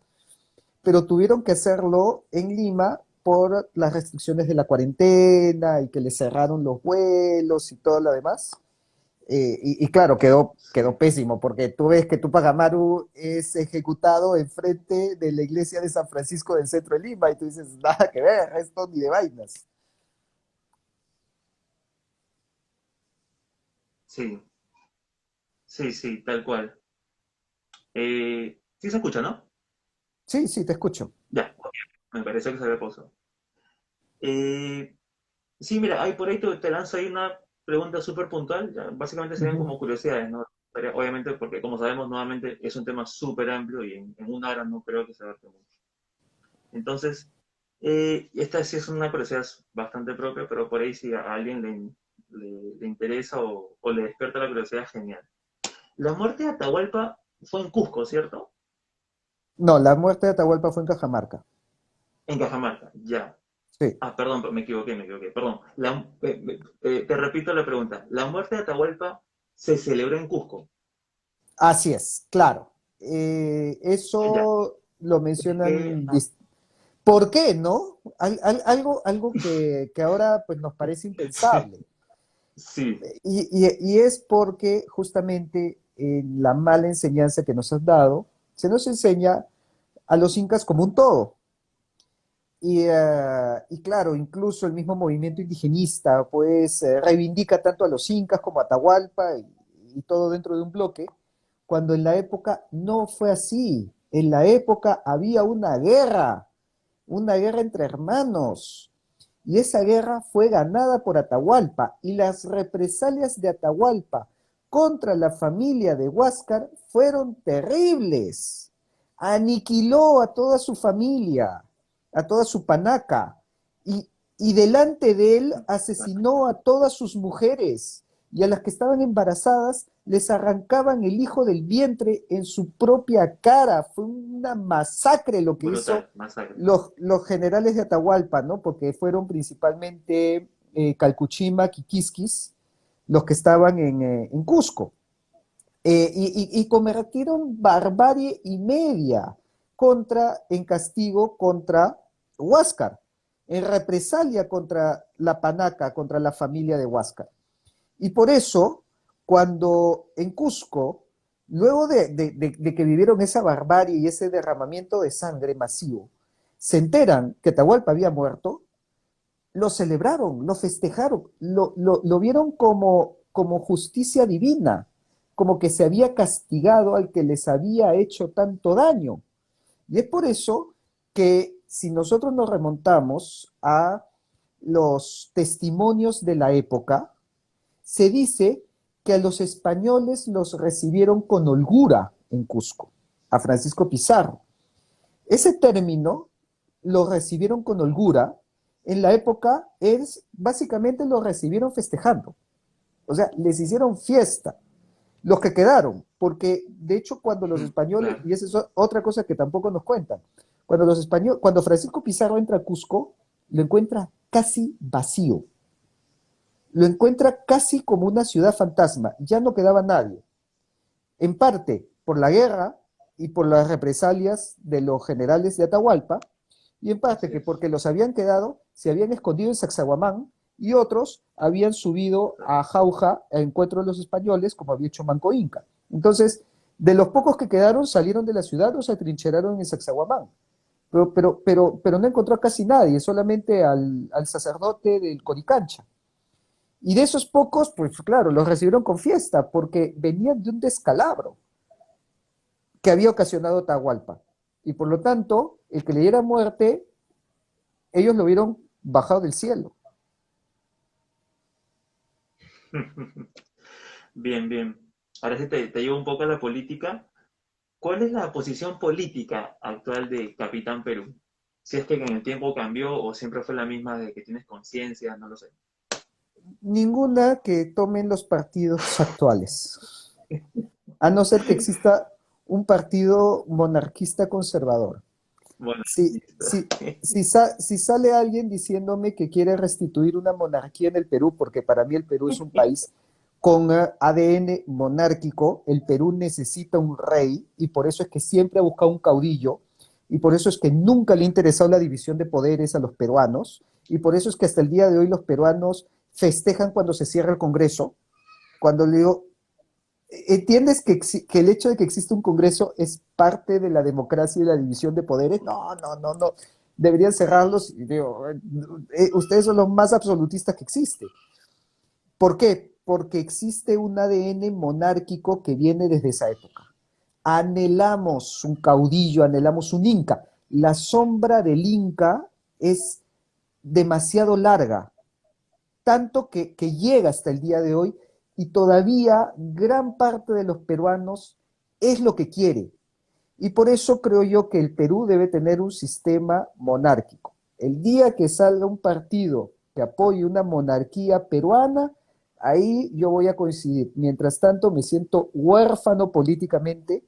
Pero tuvieron que hacerlo en Lima por las restricciones de la cuarentena y que le cerraron los vuelos y todo lo demás. Y claro, quedó Sí. pésimo, porque tú ves que Tupac Amaru es ejecutado enfrente de la iglesia de San Francisco del centro de Lima, y tú dices, nada que ver, esto ni de vainas. Sí, sí, sí, tal cual. Sí se escucha, ¿no? Sí, sí, te escucho. Ya, me parece que se había pausado. Eh, sí, mira, ahí por ahí te lanzo ahí una pregunta súper puntual. Ya, básicamente serían Ujú. como curiosidades, ¿no? Obviamente, porque como sabemos, nuevamente es un tema súper amplio y en una hora no creo que se abarque mucho. Entonces, esta sí es una curiosidad bastante propia, pero por ahí si a alguien le interesa o le despierta la curiosidad, genial. La muerte de Atahualpa fue en Cusco, ¿cierto? No, la muerte de Atahualpa fue en Cajamarca. En Cajamarca, ya. Sí, Ah, perdón, me equivoqué, perdón. Te repito la pregunta. ¿La muerte de Atahualpa se celebró en Cusco? así es, claro. Ya. Eso lo Es que, mencionan. ¿Por qué, no? Algo que ahora pues, nos parece impensable. sí, Y es porque justamente la mala enseñanza que nos has dado, se nos enseña a los incas como un todo. Y claro, incluso el mismo movimiento indigenista, pues reivindica tanto a los incas como a Atahualpa y todo dentro de un bloque, cuando en la época no fue así. En la época había una guerra entre hermanos, y esa guerra fue ganada por Atahualpa, y las represalias de Atahualpa contra la familia de Huáscar fueron terribles. Aniquiló a toda su familia, a toda su panaca, y delante de él asesinó a todas sus mujeres, y a las que estaban embarazadas les arrancaban el hijo del vientre en su propia cara. Fue una masacre lo que hizo brutal, masacre. los generales de Atahualpa, ¿no? Porque fueron principalmente Calcuchima, Quiquisquis, los que estaban en Cusco. Y cometieron barbarie y media en castigo contra Huáscar, en represalia contra la panaca, contra la familia de Huáscar. Y por eso, cuando en Cusco, luego de que vivieron esa barbarie y ese derramamiento de sangre masivo, se enteran que Atahualpa había muerto, lo celebraron, lo festejaron, lo vieron como justicia divina, como que se había castigado al que les había hecho tanto daño. Y es por eso que si nosotros nos remontamos a los testimonios de la época, se dice que a los españoles los recibieron con holgura en Cusco, a Francisco Pizarro. Ese término lo recibieron con holgura, en la época es básicamente lo recibieron festejando. O sea, les hicieron fiesta los que quedaron, porque de hecho cuando los españoles, Claro. y esa es otra cosa que tampoco nos cuentan, cuando Francisco Pizarro entra a Cusco, lo encuentra casi vacío, lo encuentra casi como una ciudad fantasma, ya no quedaba nadie. en parte por la guerra y por las represalias de los generales de Atahualpa, y en parte Así que es. porque los habían quedado, se habían escondido en Sacsayhuamán y otros habían subido a Jauja a encuentro de los españoles, como había hecho Manco Inca. Entonces, de los pocos que quedaron, salieron de la ciudad o se atrincheraron en Sacsayhuamán. Pero no encontró a casi nadie, solamente al sacerdote del Coricancha. Y de esos pocos, pues claro, los recibieron con fiesta, porque venían de un descalabro que había ocasionado Atahualpa. Y por lo tanto, el que le diera muerte, ellos lo vieron bajado del cielo. Bien, bien. Ahora sí te llevo un poco a la política. ¿Cuál es la posición política actual de Capitán Perú? Si es que en el tiempo cambió o siempre fue la misma de que tienes conciencia, no lo sé. Ninguna que tomen los partidos actuales, a no ser que exista un partido monarquista conservador. Bueno, Si, listo. si, si sale alguien diciéndome que quiere restituir una monarquía en el Perú, porque para mí el Perú es un país con ADN monárquico, el Perú necesita un rey y por eso es que siempre ha buscado un caudillo y por eso es que nunca le ha interesado la división de poderes a los peruanos y por eso es que hasta el día de hoy los peruanos festejan cuando se cierra el Congreso, cuando le digo, ¿entiendes que el hecho de que exista un Congreso es parte de la democracia y la división de poderes? No, no, no, no. Deberían cerrarlos. Y digo, ustedes son los más absolutistas que existe. ¿Por qué? Porque existe un ADN monárquico que viene desde esa época. Anhelamos un caudillo, anhelamos un inca. La sombra del inca es demasiado larga, tanto que llega hasta el día de hoy y todavía gran parte de los peruanos es lo que quiere. Y por eso creo yo que el Perú debe tener un sistema monárquico. El día que salga un partido que apoye una monarquía peruana, ahí yo voy a coincidir. Mientras tanto, me siento huérfano políticamente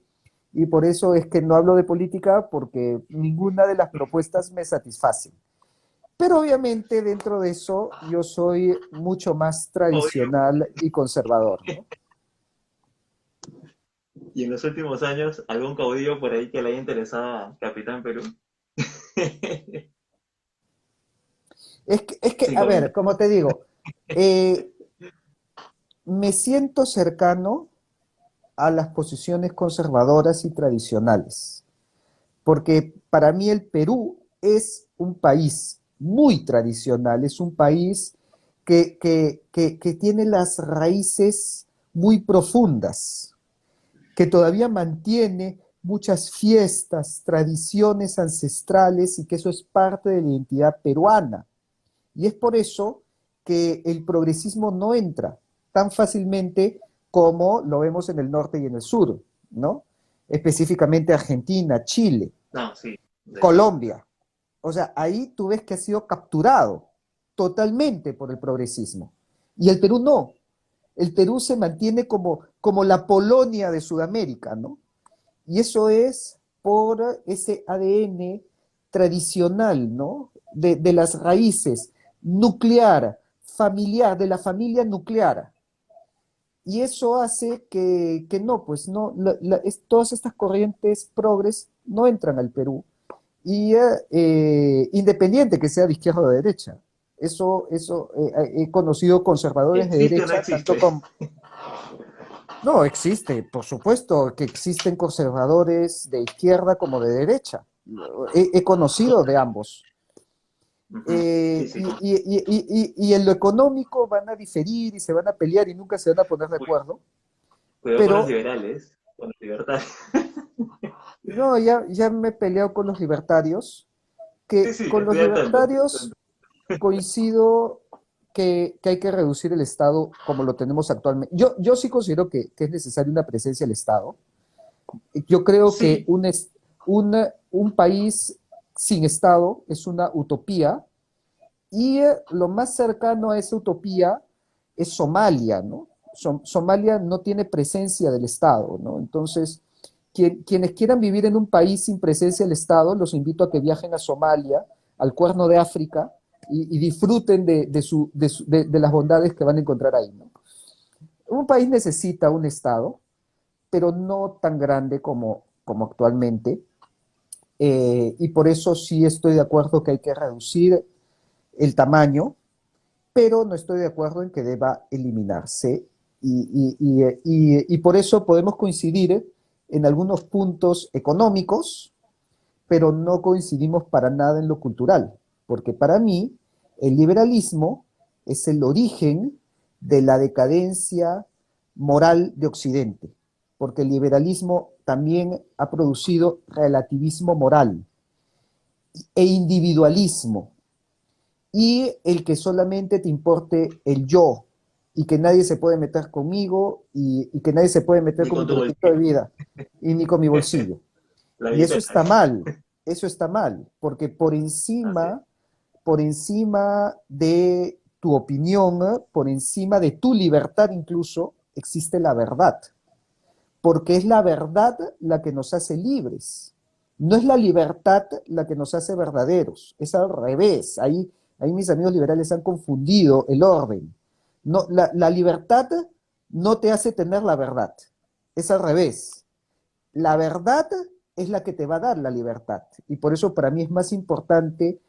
y por eso es que no hablo de política porque ninguna de las propuestas me satisface. Pero obviamente dentro de eso yo soy mucho más Obvio. tradicional y conservador, ¿no? Y en los últimos años, algún caudillo por ahí que le haya interesado a Capitán Perú. Es que, Sin a ver, comentar. como te digo, eh, me siento cercano a las posiciones conservadoras y tradicionales, porque para mí el Perú es un país muy tradicional, es un país que tiene las raíces muy profundas, que todavía mantiene muchas fiestas, tradiciones ancestrales y que eso es parte de la identidad peruana. Y es por eso que el progresismo no entra tan fácilmente como lo vemos en el norte y en el sur, ¿no? Específicamente Argentina, Chile, No, sí, de ley. Colombia. O sea, ahí tú ves que ha sido capturado totalmente por el progresismo. Y el Perú no. El Perú se mantiene como la Polonia de Sudamérica, ¿no? Y eso es por ese ADN tradicional, ¿no? De las raíces, nuclear, familiar, de la familia nuclear. Y eso hace que no, pues no, todas estas corrientes progres no entran al Perú. Y independiente que sea de izquierda o de derecha. Eso he conocido conservadores de ¿Existe o no derecha, tanto existe? como, no, existe, por supuesto que existen conservadores de izquierda como de derecha. He conocido de ambos. Ujú. Sí, sí, Y en lo económico van a diferir y se van a pelear y nunca se van a poner de acuerdo. cuidado con los Pero liberales, con la libertad. no, ya me he peleado con los libertarios, Sí, que sí, con los estoy al tanto, estoy al libertarios tanto. coincido que hay que reducir el Estado como lo tenemos actualmente. Yo sí considero que es necesaria una presencia del Estado. Yo creo que Sí, un país sin Estado es una utopía y lo más cercano a esa utopía es Somalia, ¿no? Somalia no tiene presencia del Estado, ¿no? Entonces, quienes quieran vivir en un país sin presencia del Estado, los invito a que viajen a Somalia, al Cuerno de África, y disfruten de las bondades que van a encontrar ahí, ¿no? Un país necesita un Estado, pero no tan grande como actualmente. Y por eso sí estoy de acuerdo que hay que reducir el tamaño, pero no estoy de acuerdo en que deba eliminarse. Y por eso podemos coincidir en algunos puntos económicos, pero no coincidimos para nada en lo cultural, porque para mí el liberalismo es el origen de la decadencia moral de Occidente, porque el liberalismo también ha producido relativismo moral e individualismo, y el que solamente te importe el yo, y que nadie se puede meter conmigo, y que nadie se puede meter Ni con mi con tu proyecto de bolsillo, vida, y ni con mi bolsillo. la Y billetera. eso está mal, porque por Así es. encima, por encima de tu opinión, por encima de tu libertad incluso, existe la verdad, porque es la verdad la que nos hace libres. No es la libertad la que nos hace verdaderos, es al revés. Ahí mis amigos liberales han confundido el orden. No, la libertad no te hace tener la verdad, es al revés. La verdad es la que te va a dar la libertad. Y por eso para mí es más importante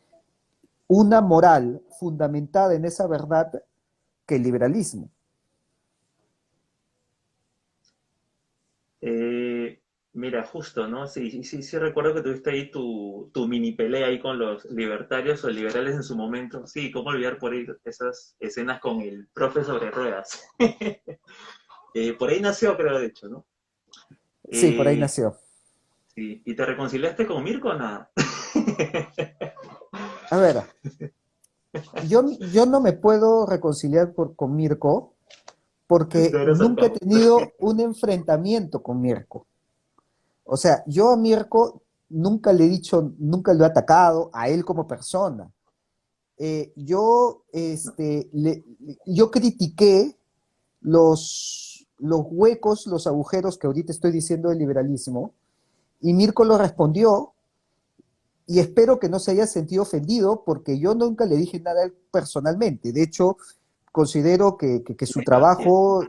una moral fundamentada en esa verdad que el liberalismo. Eh, Mira, justo, ¿no? Sí, sí, sí, sí recuerdo que tuviste ahí tu mini pelea ahí con los libertarios o liberales en su momento. Sí, cómo olvidar por ahí esas escenas con el profe sobre ruedas. Por ahí nació, creo, de hecho, ¿no? Sí, por ahí Eh, nació. sí. ¿Y te reconciliaste con Mirko o nada? A ver, yo no me puedo reconciliar con Mirko porque No era nunca he sarcasmo. tenido un enfrentamiento con Mirko. O sea, yo a Mirko nunca le he dicho, nunca lo he atacado a él como persona. Yo critiqué los huecos, los agujeros que ahorita estoy diciendo del liberalismo, y Mirko lo respondió, y espero que no se haya sentido ofendido porque yo nunca le dije nada a él personalmente. De hecho, considero que su trabajo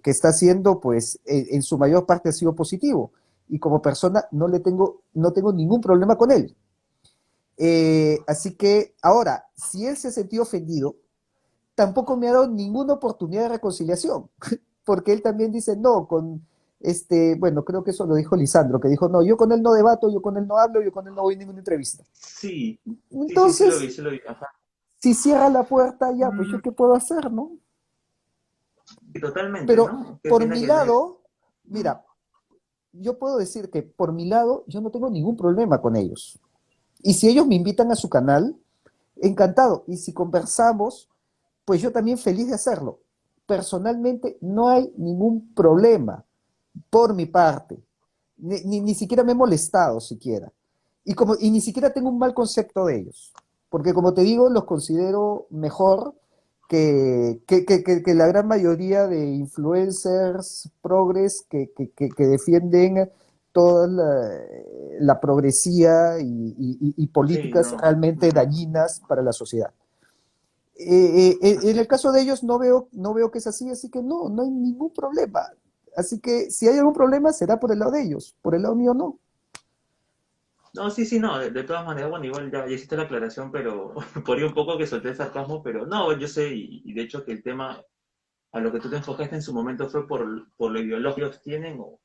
que está haciendo, pues en su mayor parte ha sido positivo. Y como persona no tengo ningún problema con él. Así que ahora, si él se ha sentido ofendido, tampoco me ha dado ninguna oportunidad de reconciliación, porque él también dice, no, bueno, creo que eso lo dijo Lisandro, que dijo, no, yo con él no debato, yo con él no hablo, yo con él no voy a ninguna entrevista. Sí, sí, sí, sí lo Entonces, vi, sí lo vi. Ajá. si cierra la puerta, ya, pues yo qué puedo hacer, ¿no? Y totalmente, Pero ¿no? Qué por pena mi que no. lado, Mm. mira, yo puedo decir que por mi lado, yo no tengo ningún problema con ellos. Y si ellos me invitan a su canal, encantado. Y si conversamos, pues yo también feliz de hacerlo. Personalmente no hay ningún problema por mi parte. Ni siquiera me he molestado siquiera. Y ni siquiera tengo un mal concepto de ellos. Porque como te digo, los considero mejor que la gran mayoría de influencers progres que defienden toda la progresía y Sí, políticas no. realmente Ujú. dañinas para la sociedad. En Así el es. caso de ellos no veo que es así que no, no hay ningún problema. Así que si hay algún problema será por el lado de ellos, por el lado mío no. No, sí, sí, no, de todas maneras, bueno, igual ya hiciste la aclaración, pero por ahí un poco que solté el sarcasmo, pero no, yo sé, y de hecho que el tema a lo que tú te enfocaste en su momento fue por lo ideológico que tienen o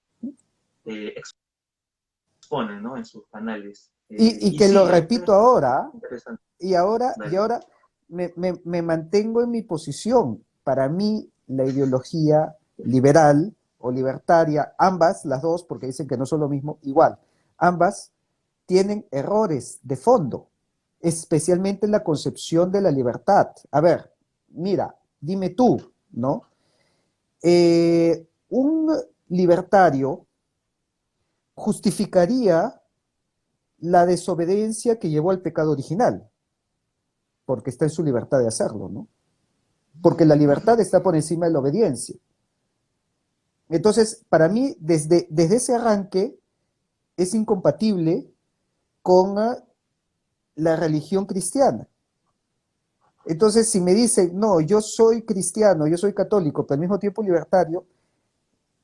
exponen, ¿no? En sus canales. Y Y que lo sí, a mí también repito ahora, es interesante. y Dale. ahora me mantengo en mi posición. Para mí, la ideología liberal o libertaria, ambas, las dos, porque dicen que no son lo mismo, igual, ambas tienen errores de fondo, especialmente en la concepción de la libertad. A ver, mira, dime tú, ¿no? Un libertario justificaría la desobediencia que llevó al pecado original, porque está en su libertad de hacerlo, ¿no? Porque la libertad está por encima de la obediencia. Entonces, para mí, desde ese arranque, es incompatible con la religión cristiana. Entonces, si me dicen, no, yo soy cristiano, yo soy católico, pero al mismo tiempo libertario,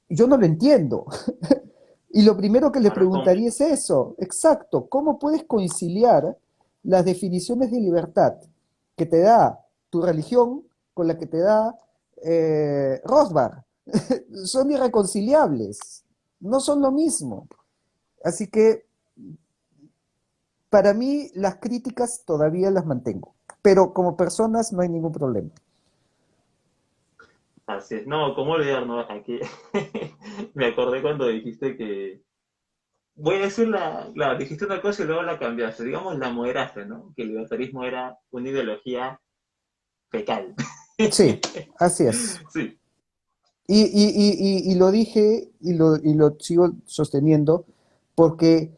Yo no lo entiendo. Y lo primero que le Ahora, preguntaría es eso, exacto, ¿cómo puedes conciliar las definiciones de libertad que te da tu religión con la que te da Rothbard? Son irreconciliables, no son lo mismo. Así que para mí las críticas todavía las mantengo, pero como personas no hay ningún problema. así es. No, ¿cómo olvidar, no? Aquí me acordé cuando dijiste que... Voy a decir dijiste una cosa y luego la cambiaste. Digamos, la moderaste, ¿no? Que el libertarismo era una ideología fecal. Sí, así es. Sí. Y lo dije y lo sigo sosteniendo porque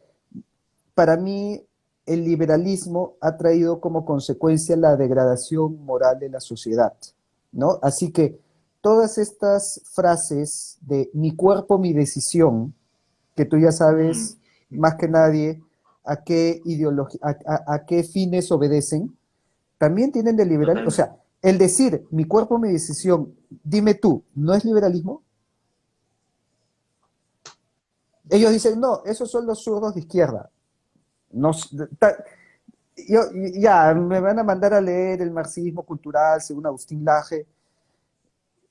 para mí el liberalismo ha traído como consecuencia la degradación moral de la sociedad, ¿no? Así que todas estas frases de mi cuerpo, mi decisión, que tú ya Mm, sabes más que nadie a qué ideología, a qué fines obedecen, también tienen de liberal, o totalmente. sea, el decir mi cuerpo, mi decisión, dime tú, ¿no es liberalismo? Ellos dicen, no, esos son los zurdos de izquierda. No, yo, ya, me van a mandar a leer el marxismo cultural según Agustín Laje,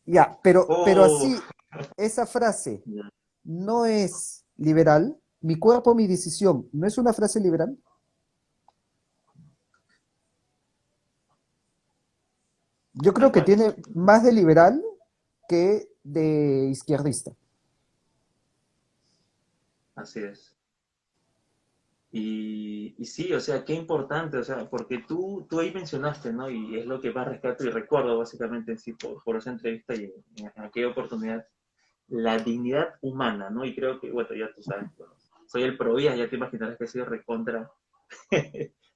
ya, pero Oh, así, esa frase ya, no es liberal, mi cuerpo, mi decisión, ¿no es una frase liberal? Yo creo tal que cual. tiene más de liberal que de izquierdista. Así es. Y sí, o sea, qué importante, o sea, porque tú ahí mencionaste, ¿no? Y es lo que más rescato y recuerdo básicamente en sí por esa entrevista y en aquella oportunidad, la dignidad humana, ¿no? Y creo que, bueno, ya tú sabes, bueno, soy el pro vida, ya te imaginarás que soy recontra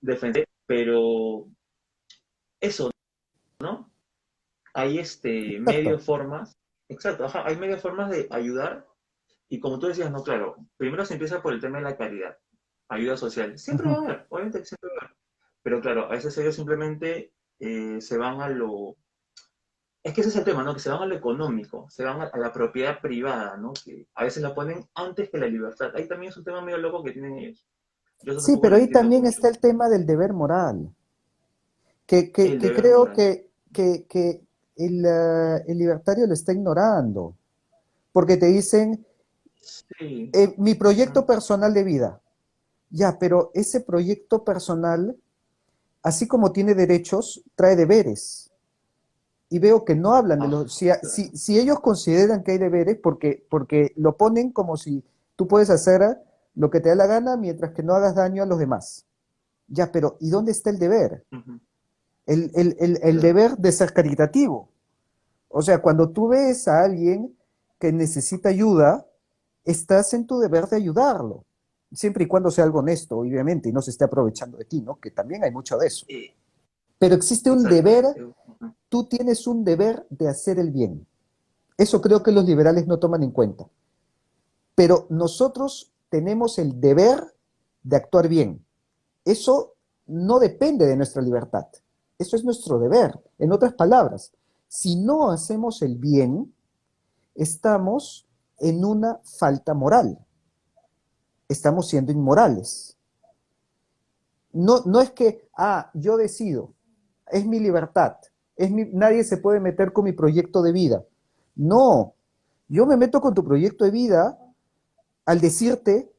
defensor, pero eso, ¿no? Hay medio Exacto. formas, exacto, ajá, hay medio formas de ayudar y como tú decías, no, claro, primero se empieza por el tema de la caridad, ayuda social, siempre va a Ujú. haber, obviamente que siempre va a haber, pero claro, a veces ellos simplemente se van a lo, es que ese es el tema, ¿no? Que se van a lo económico, se van a la propiedad privada, ¿no? Que a veces la ponen antes que la libertad. Ahí también es un tema medio loco que tienen ellos. Yo eso Sí, tampoco pero lo ahí entiendo también mucho. está el tema del deber moral, que, que- El que deber creo moral. que el libertario lo está ignorando, porque te dicen, Sí. mi Ajá. proyecto personal de vida, ya, pero ese proyecto personal, así como tiene derechos, trae deberes. Y veo que no hablan de Ah, los... Si ellos consideran que hay deberes, porque lo ponen como si tú puedes hacer lo que te da la gana mientras que no hagas daño a los demás. Ya, pero ¿y dónde está el deber? ujú, El claro. deber de ser caritativo. O sea, cuando tú ves a alguien que necesita ayuda, estás en tu deber de ayudarlo. Siempre y cuando sea algo honesto, obviamente, y no se esté aprovechando de ti, ¿no? Que también hay mucho de eso. Eh, Pero existe un exacto. deber, tú tienes un deber de hacer el bien. Eso creo que los liberales no toman en cuenta. Pero nosotros tenemos el deber de actuar bien. Eso no depende de nuestra libertad. Eso es nuestro deber. En otras palabras, si no hacemos el bien, estamos en una falta moral. Estamos siendo inmorales. No, no es que, yo decido, es mi libertad, nadie se puede meter con mi proyecto de vida. No, yo me meto con tu proyecto de vida al decirte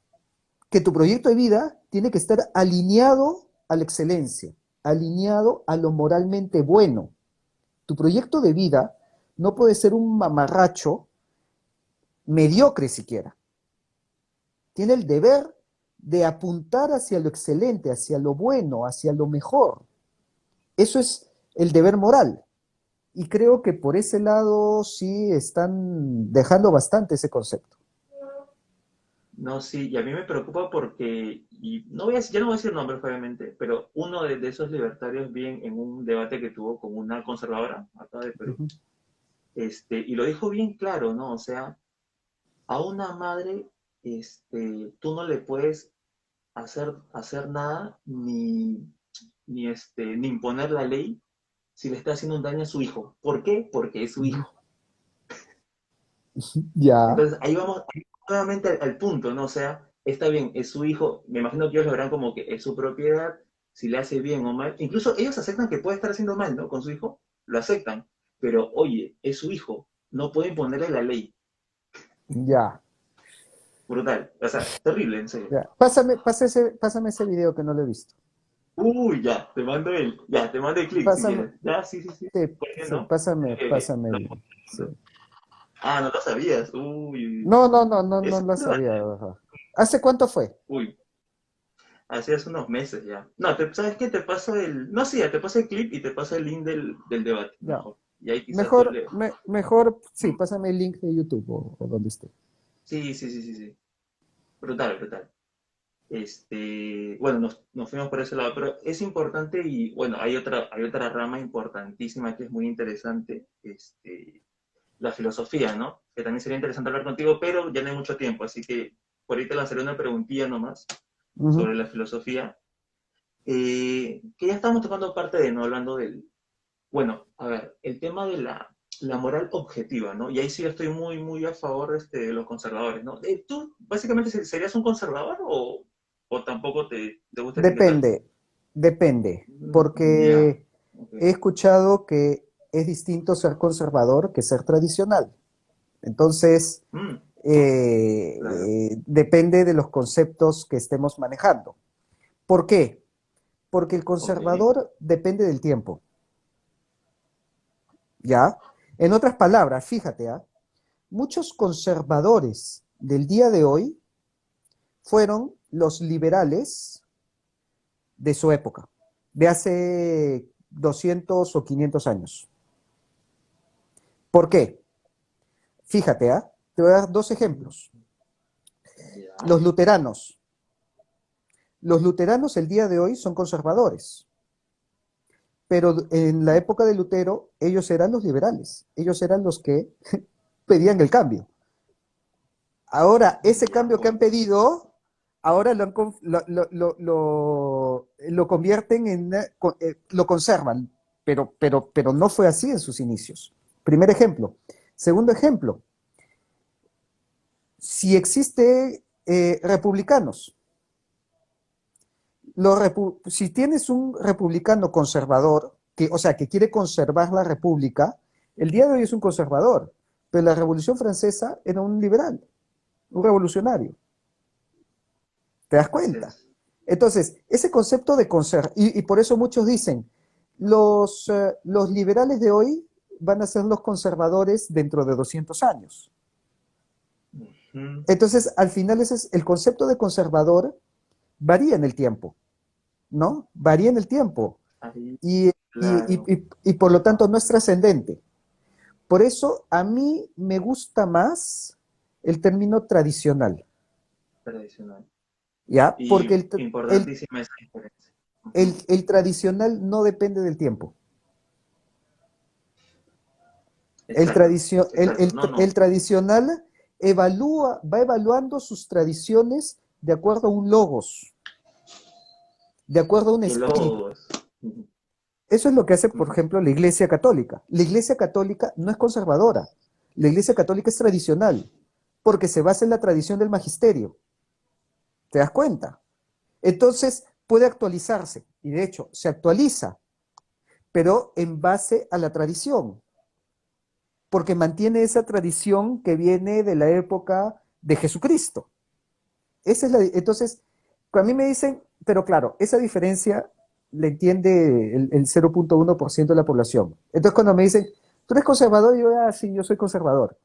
que tu proyecto de vida tiene que estar alineado a la excelencia, alineado a lo moralmente bueno. Tu proyecto de vida no puede ser un mamarracho mediocre siquiera. Tiene el deber de apuntar hacia lo excelente, hacia lo bueno, hacia lo mejor. Eso es el deber moral. Y creo que por ese lado sí están dejando bastante ese concepto. No, sí, y a mí me preocupa porque, y no voy a, ya no voy a decir nombres obviamente, pero uno de esos libertarios vi en un debate que tuvo con una conservadora acá de Uh Perú, -huh. y lo dijo bien claro, ¿no? O sea, a una madre, tú no le puedes hacer nada ni imponer la ley si le está haciendo un daño a su hijo. ¿Por qué? Porque es su Uh -huh. hijo. Ya, Entonces, ahí vamos nuevamente al punto, ¿no? O sea, está bien, es su hijo, me imagino que ellos lo verán como que es su propiedad, si le hace bien o mal. Incluso ellos aceptan que puede estar haciendo mal, ¿no? Con su hijo, lo aceptan. Pero, oye, es su hijo, no pueden ponerle la ley. ya, Brutal. O sea, terrible, en serio. ya. Pásame ese video que no lo he visto. Uy, ya, te mando el clip si Pásame, quieres. Ya, sí, sí, sí. sí, ¿Por qué sí, no? pásame Lo sí. Ah, no lo sabías. Uy, No es la sabía, de verdad. ¿Hace cuánto fue? Uy, así hace unos meses ya. No, ¿sabes qué? Te paso el. No, sí, ya te paso el clip y te paso el link del debate, Ya. mejor. Y ahí quizás tú le. Mejor, sí, Mm, pásame el link de YouTube o donde esté. sí, sí, sí, sí, sí. Brutal, brutal. Bueno, nos fuimos por ese lado, pero es importante y bueno, hay otra rama importantísima que es muy interesante, la filosofía, ¿no? Que también sería interesante hablar contigo, pero ya no hay mucho tiempo, así que por ahí te lanzaré una preguntilla nomás Ujú. sobre la filosofía. Que ya estamos tocando parte de, ¿no? Hablando del, bueno, a ver, el tema de la moral objetiva, ¿no? Y ahí sí estoy muy, muy a favor de los conservadores, ¿no? ¿Tú básicamente serías un conservador o tampoco te gusta etiquetarte? Depende, depende, Ya, porque ok. he escuchado que es distinto ser conservador que ser tradicional. Entonces, Mm, claro, depende de los conceptos que estemos manejando. ¿Por qué? Porque el ok. conservador depende del tiempo, ¿ya? En otras palabras, fíjate, ¿ah? Muchos conservadores del día de hoy fueron los liberales de su época, de hace 200 o 500 años. ¿Por qué? Fíjate, ¿ah? Te voy a dar dos ejemplos. Ya, Los luteranos. Los luteranos el día de hoy son conservadores, pero en la época de Lutero ellos eran los liberales, ellos eran los que pedían el cambio. Ahora, ese ya, cambio que han pedido, ahora lo convierten en, lo conservan, pero no fue así en sus inicios. Primer ejemplo. Segundo ejemplo, si existe republicanos, si tienes un republicano conservador, o sea, que quiere conservar la república, el día de hoy es un conservador, pero la Revolución Francesa era un liberal, un revolucionario. ¿Te das así cuenta? es. Entonces, ese concepto de conservar, y por eso muchos dicen, los liberales de hoy van a ser los conservadores dentro de 200 años. Ujú, Entonces, al final, el concepto de conservador varía en el tiempo, ¿no? Varía en el tiempo ahí, y, claro, y por lo tanto no es trascendente. Por eso a mí me gusta más el término tradicional, tradicional. ¿ya? Porque Y importantísima esa diferencia. Ujú, el tradicional no depende del tiempo. exacto, exacto. No, El no. tradicional va evaluando sus tradiciones de acuerdo a un logos, de acuerdo a un Que espíritu. los. Ujú, Eso es lo que hace, por ujú, ejemplo, la Iglesia Católica. La Iglesia Católica no es conservadora, la Iglesia Católica es tradicional, porque se basa en la tradición del magisterio. ¿Te das cuenta? Entonces puede actualizarse, y de hecho se actualiza, pero en base a la tradición, porque mantiene esa tradición que viene de la época de Jesucristo. Entonces, a mí me dicen, pero claro, esa diferencia le entiende el 0,1% de la población. Entonces, cuando me dicen, ¿tú eres conservador? Yo, sí, yo soy conservador.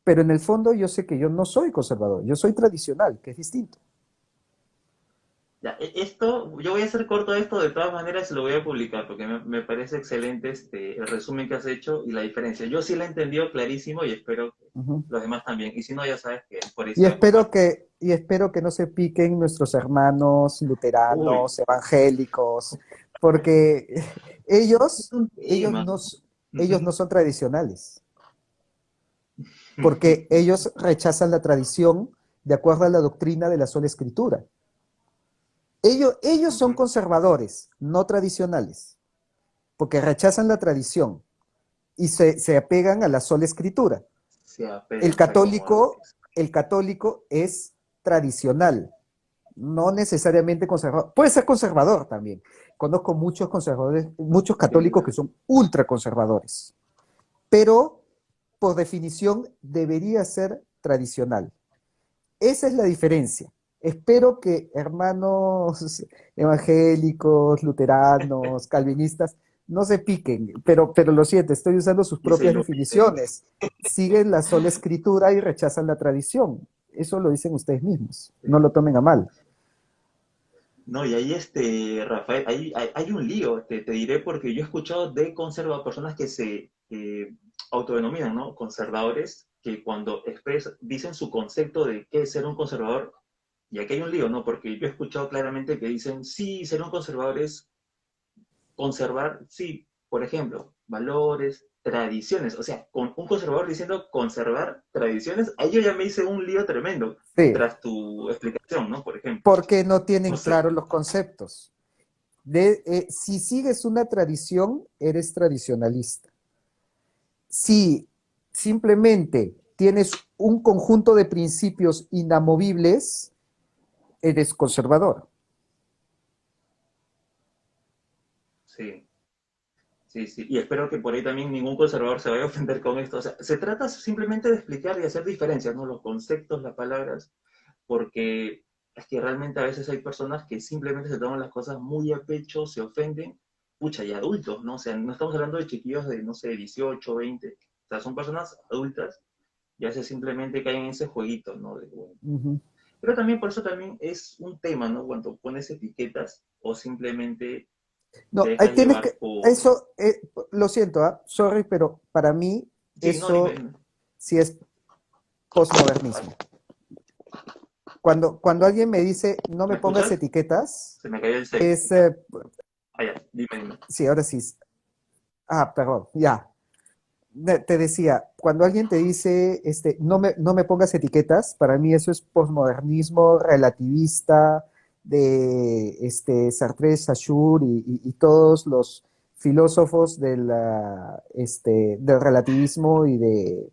Pero en el fondo yo sé que yo no soy conservador, yo soy tradicional, que es distinto. ya, yo voy a hacer corto esto de todas maneras y lo voy a publicar porque me parece excelente el resumen que has hecho y la diferencia. Yo sí la he entendido clarísimo y espero que Ujú. los demás también. Y si no, ya sabes que por ahí se va por parte. Y espero que no se piquen nuestros hermanos Uy, luteranos, evangélicos, porque es ellos, un ellos tema. no, ellos no son tradicionales, porque ellos rechazan la tradición de acuerdo a la doctrina de la sola escritura. Ellos son conservadores, no tradicionales, porque rechazan la tradición y se apegan a la sola escritura. se El apegan, se acomodan. católico, el católico es tradicional, no necesariamente conservador. Puede ser conservador también. Conozco muchos conservadores, muchos católicos que Entiendo. son ultra conservadores, pero por definición debería ser tradicional. Esa es la diferencia. Espero que hermanos evangélicos, luteranos, calvinistas, no se piquen, pero lo siento, estoy usando sus Y se propias iluminen. definiciones. Siguen la sola escritura y rechazan la tradición. Eso lo dicen ustedes mismos. No lo tomen a mal. No, y ahí, Rafael, hay un lío, te diré, porque yo he escuchado de personas que se autodenominan, ¿no? Conservadores, que cuando dicen su concepto de qué es ser un conservador, y aquí hay un lío, ¿no? Porque yo he escuchado claramente que dicen, sí, ser un conservador es conservar, sí, por ejemplo, valores, tradiciones. O sea, con un conservador diciendo conservar tradiciones, ahí yo ya me hice un lío tremendo Sí, tras tu explicación, ¿no? Por ejemplo. porque no No tienen sé. claros los conceptos. Si sigues una tradición, eres tradicionalista. Si simplemente tienes un conjunto de principios inamovibles, eres conservador. Sí. Sí, sí, y espero que por ahí también ningún conservador se vaya a ofender con esto. O sea, se trata simplemente de explicar y hacer diferencias, ¿no? Los conceptos, las palabras, porque es que realmente a veces hay personas que simplemente se toman las cosas muy a pecho, se ofenden, pucha, y adultos, ¿no? O sea, no estamos hablando de chiquillos de, no sé, 18, 20, o sea, son personas adultas y a veces simplemente caen en ese jueguito, ¿no? Bueno. Uh -huh. Pero también por eso también es un tema, ¿no? Cuando pones etiquetas o simplemente te No, ahí dejas tienes llevar que, por... eso, lo siento, sorry, pero para mí Sí, no, dime, eso dime. sí es posmodernismo. Cuando alguien me dice, no me ¿Me pongas escuchas? etiquetas, Se me cayó el set. es, Ah, ya, dime, dime. sí, ahora sí, perdón, ya. Te decía, cuando alguien te dice, no me pongas etiquetas, para mí eso es posmodernismo relativista de Sartre, Saussure y todos los filósofos del relativismo y No,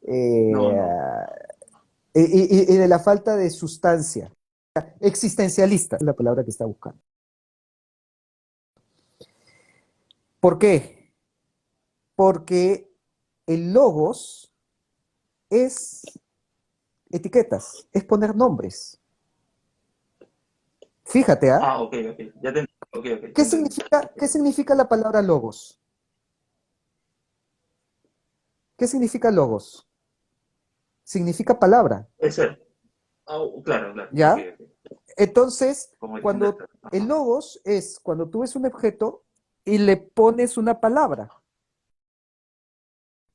eh, no. y de la falta de sustancia. Existencialista es la palabra que está buscando. ¿Por qué? Porque el logos es etiquetas, es poner nombres. Fíjate, ¿ah? Ah, ok, ok. Ya te entendí. Ok, ok, te ¿Qué entendí. significa, qué significa la palabra logos? ¿Qué significa logos? Significa palabra, Es ser. Ah, claro, claro. Ok, ¿ya? ok. Entonces, Como dicen de cuando ser. el Ajá. logos es cuando tú ves un objeto y le pones una palabra.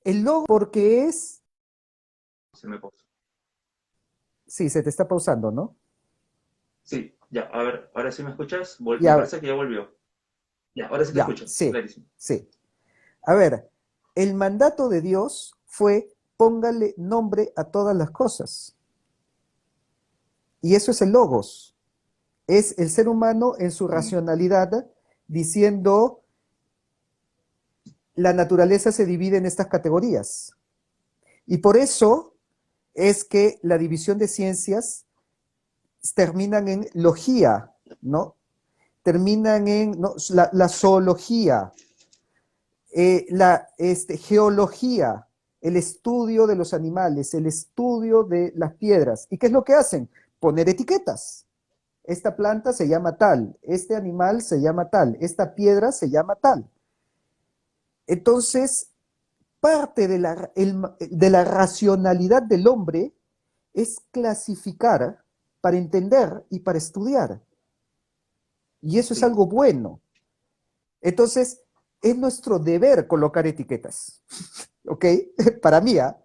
El logo porque es, Se me puso. sí, se te está pausando, ¿no? Sí, ya. A ver, ahora sí me escuchas. Me Ya, parece que ya volvió. Ya, ahora sí te ya, escucho. sí, Clarísimo. sí. A ver, el mandato de Dios fue póngale nombre a todas las cosas. Y eso es el logos. Es el ser humano en su Mm, racionalidad diciendo la naturaleza se divide en estas categorías. Y por eso es que la división de ciencias terminan en logía, ¿no? Terminan en ¿no? la zoología, geología, el estudio de los animales, el estudio de las piedras. ¿Y qué es lo que hacen? Poner etiquetas. Esta planta se llama tal, este animal se llama tal, esta piedra se llama tal. Entonces, parte de la racionalidad del hombre es clasificar para entender y para estudiar. Y eso es sí. algo bueno. Entonces, es nuestro deber colocar etiquetas, ¿ok? Para mí, ¿ah?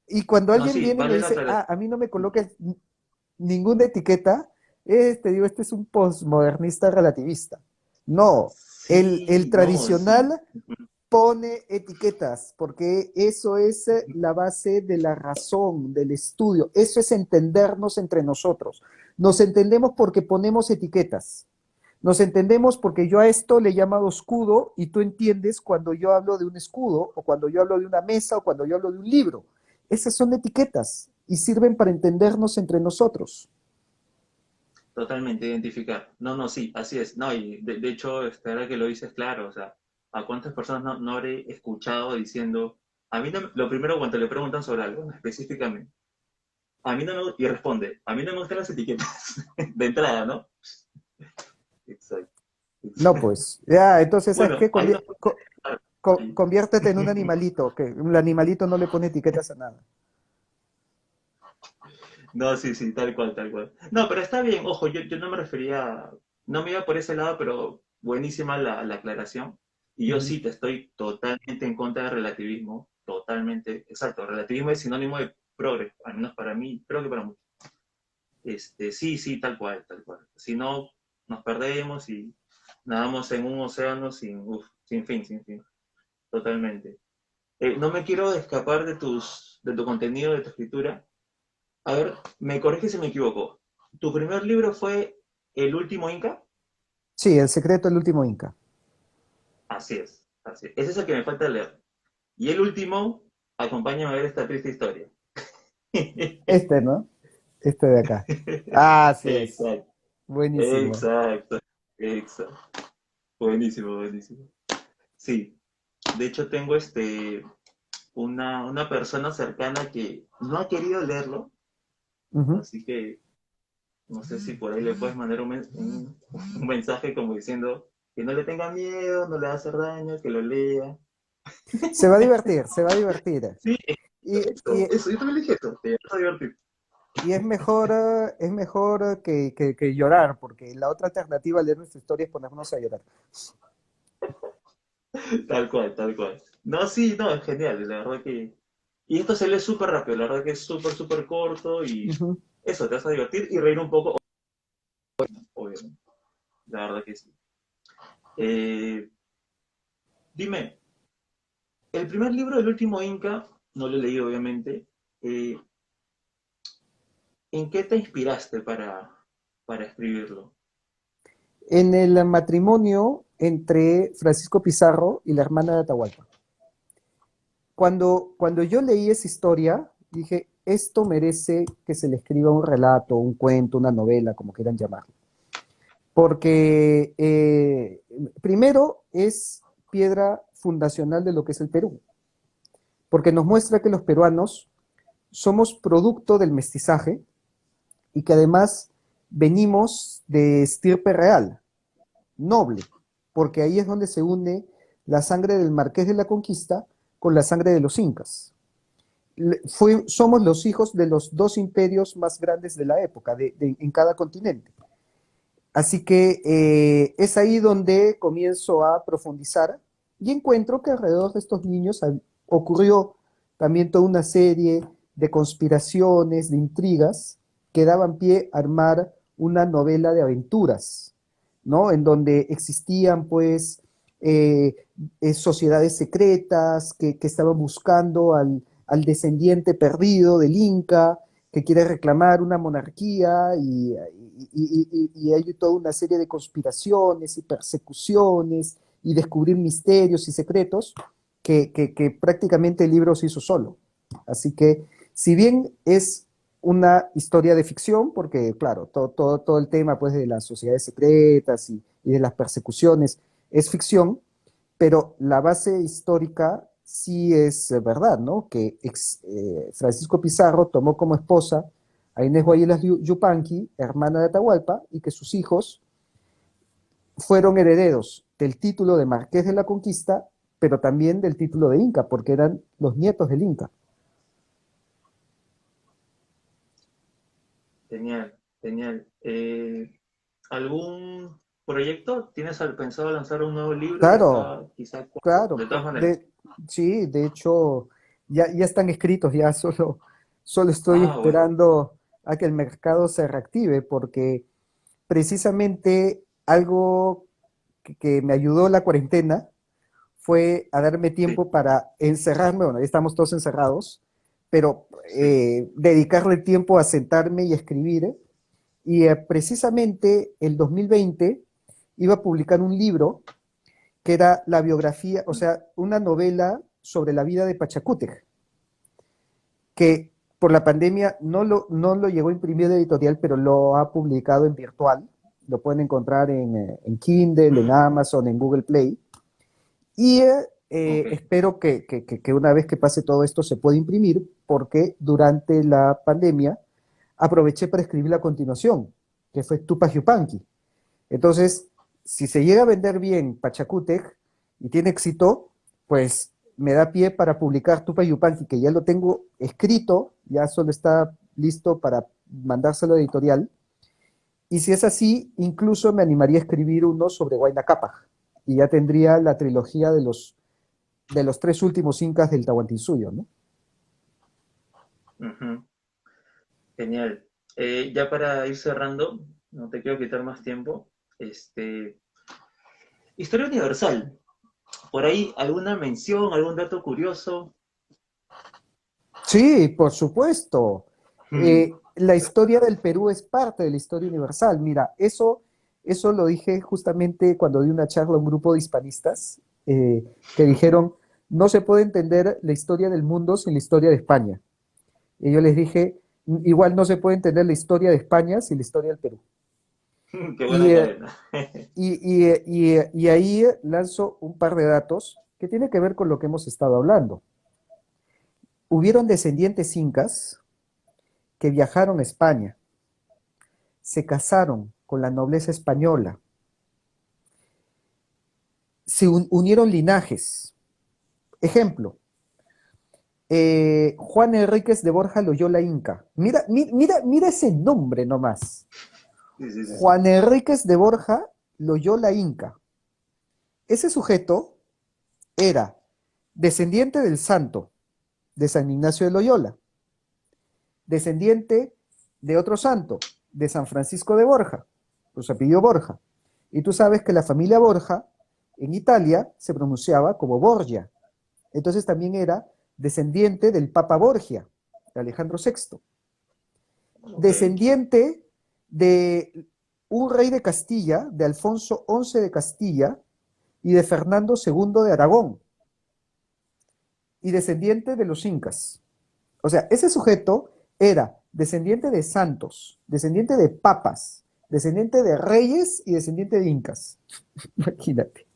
Y cuando No, alguien sí, viene y me vale la dice, aclaración. a mí no me coloques ninguna etiqueta, te digo, este es un postmodernista relativista. No, el Sí, no, sí. tradicional pone etiquetas, porque eso es la base de la razón, del estudio, eso es entendernos entre nosotros. Nos entendemos porque ponemos etiquetas. Nos entendemos porque yo a esto le he llamado escudo y tú entiendes cuando yo hablo de un escudo o cuando yo hablo de una mesa o cuando yo hablo de un libro. esas son etiquetas y sirven para entendernos entre nosotros. Totalmente, identificar. No, no, sí, así es. No, y de hecho, ahora que lo dices, claro, o sea, ¿a cuántas personas no habré escuchado diciendo, a mí no, lo primero cuando le preguntan sobre algo, específicamente, a mí no me, y responde, a mí no me gustan las etiquetas de entrada, ¿no? Exacto. No, pues, ya, entonces, ¿sabes Bueno, qué? hay una cosa ahí. Conviértete en un animalito, que un animalito no le pone etiquetas a nada. No, sí, sí, tal cual, tal cual. No, pero está bien, ojo, yo no me refería, no me iba por ese lado, pero buenísima la aclaración. Y yo Ujú. sí te estoy totalmente en contra del relativismo, totalmente, exacto. Relativismo es sinónimo de progreso, al menos para mí, creo que para muchos. Sí, sí, tal cual, tal cual. Si no, nos perdemos y nadamos en un océano sin, uf, sin fin, sin fin, totalmente. No me quiero escapar de tu contenido, de tu escritura. A ver, me corrige si me equivoco. ¿Tu primer libro fue El último Inca? Sí, El secreto del último Inca. Así es, así es. Ese es el que me falta leer. Y el último, acompáñame a ver esta triste historia. Este, ¿no? Este de acá. Ah, así es. Exacto, Buenísimo. exacto, exacto. Buenísimo, buenísimo. Sí, de hecho tengo una persona cercana que no ha querido leerlo, Ujú. así que no sé si por ahí le puedes mandar un mensaje como diciendo que no le tenga miedo, no le va a hacer daño, que lo lea. Se va a divertir, se va a divertir. Sí, Y, y, eso, yo también le dije eso, te vas a divertir. y es mejor que llorar, porque la otra alternativa a leer nuestra historia es ponernos a llorar. Tal cual, tal cual. No, sí, no, es genial, la verdad que... Y esto se lee súper rápido, la verdad que es súper, súper corto y Ujú. eso, te vas a divertir y reír un poco, obviamente, la verdad que sí. Eh, dime, el primer libro, El último Inca, no lo he leído obviamente, eh, ¿en qué te inspiraste para escribirlo? En el matrimonio entre Francisco Pizarro y la hermana de Atahualpa. Cuando yo leí esa historia, dije, esto merece que se le escriba un relato, un cuento, una novela, como quieran llamarlo. Porque primero es piedra fundacional de lo que es el Perú, porque nos muestra que los peruanos somos producto del mestizaje y que además venimos de estirpe real, noble, porque ahí es donde se une la sangre del Marqués de la Conquista con la sangre de los incas. Somos los hijos de los dos imperios más grandes de la época, en cada continente. Así que es ahí donde comienzo a profundizar y encuentro que alrededor de estos niños ocurrió también toda una serie de conspiraciones, de intrigas que daban pie a armar una novela de aventuras, ¿no? En donde existían pues eh, sociedades secretas que estaban buscando al descendiente perdido del Inca, que quiere reclamar una monarquía y hay toda una serie de conspiraciones y persecuciones y descubrir misterios y secretos que prácticamente el libro se hizo solo. Así que, si bien es una historia de ficción, porque claro, todo el tema pues, de las sociedades secretas y de las persecuciones es ficción, pero la base histórica sí es verdad, ¿no? Que Francisco Pizarro tomó como esposa a Inés Guaylas Yupanqui, hermana de Atahualpa, y que sus hijos fueron herederos del título de Marqués de la Conquista, pero también del título de Inca, porque eran los nietos del Inca. Genial, genial. ¿Algún proyecto? ¿Tienes pensado lanzar un nuevo libro de Claro, acá, quizá cuándo? claro, De todas maneras. sí, de hecho, ya están escritos, ya solo estoy Ah, bueno, esperando a que el mercado se reactive, porque precisamente algo que me ayudó la cuarentena fue a darme sí, tiempo para encerrarme, bueno, ya estamos todos encerrados, pero sí. dedicarle tiempo a sentarme y escribir. Y precisamente el 2020 iba a publicar un libro que era la biografía, o sea, una novela sobre la vida de Pachacútec, que por la pandemia no lo llegó a imprimir de editorial, pero lo ha publicado en virtual. Lo pueden encontrar en Kindle, en Mm, Amazon, en Google Play. Y ok. espero que una vez que pase todo esto se pueda imprimir, porque durante la pandemia aproveché para escribir la continuación, que fue Tupac Yupanqui. Entonces, si se llega a vender bien Pachacútec y tiene éxito, pues me da pie para publicar Tupac Yupanqui, que ya lo tengo escrito, ya solo está listo para mandárselo a editorial. Y si es así, incluso me animaría a escribir uno sobre Huayna Cápac, y ya tendría la trilogía de los tres últimos incas del Tahuantinsuyo, ¿no? Ujú. Genial. Ya para ir cerrando, no te quiero quitar más tiempo. Este, Historia universal. Por ahí, ¿alguna mención, algún dato curioso? Sí, por supuesto. Mm, La historia del Perú es parte de la historia universal. Mira, eso lo dije justamente cuando di una charla a un grupo de hispanistas que dijeron, no se puede entender la historia del mundo sin la historia de España. Y yo les dije, igual no se puede entender la historia de España sin la historia del Perú. qué Y, buena cadena. y ahí lanzo un par de datos que tienen que ver con lo que hemos estado hablando. Hubieron descendientes incas que viajaron a España, se casaron con la nobleza española, se unieron linajes. Ejemplo, Juan Enríquez de Borja Loyola Inca. Mira ese nombre nomás. Sí, sí, sí, sí. Juan Enríquez de Borja Loyola Inca. Ese sujeto era descendiente del santo, de San Ignacio de Loyola, descendiente de otro santo, de San Francisco de Borja, pues apellido Borja. Y tú sabes que la familia Borja en Italia se pronunciaba como Borgia. Entonces también era descendiente del Papa Borgia, de Alejandro VI. Ok. Descendiente de un rey de Castilla, de Alfonso XI de Castilla y de Fernando II de Aragón. Y descendiente de los incas. O sea, ese sujeto era descendiente de santos, descendiente de papas, descendiente de reyes y descendiente de incas. Imagínate.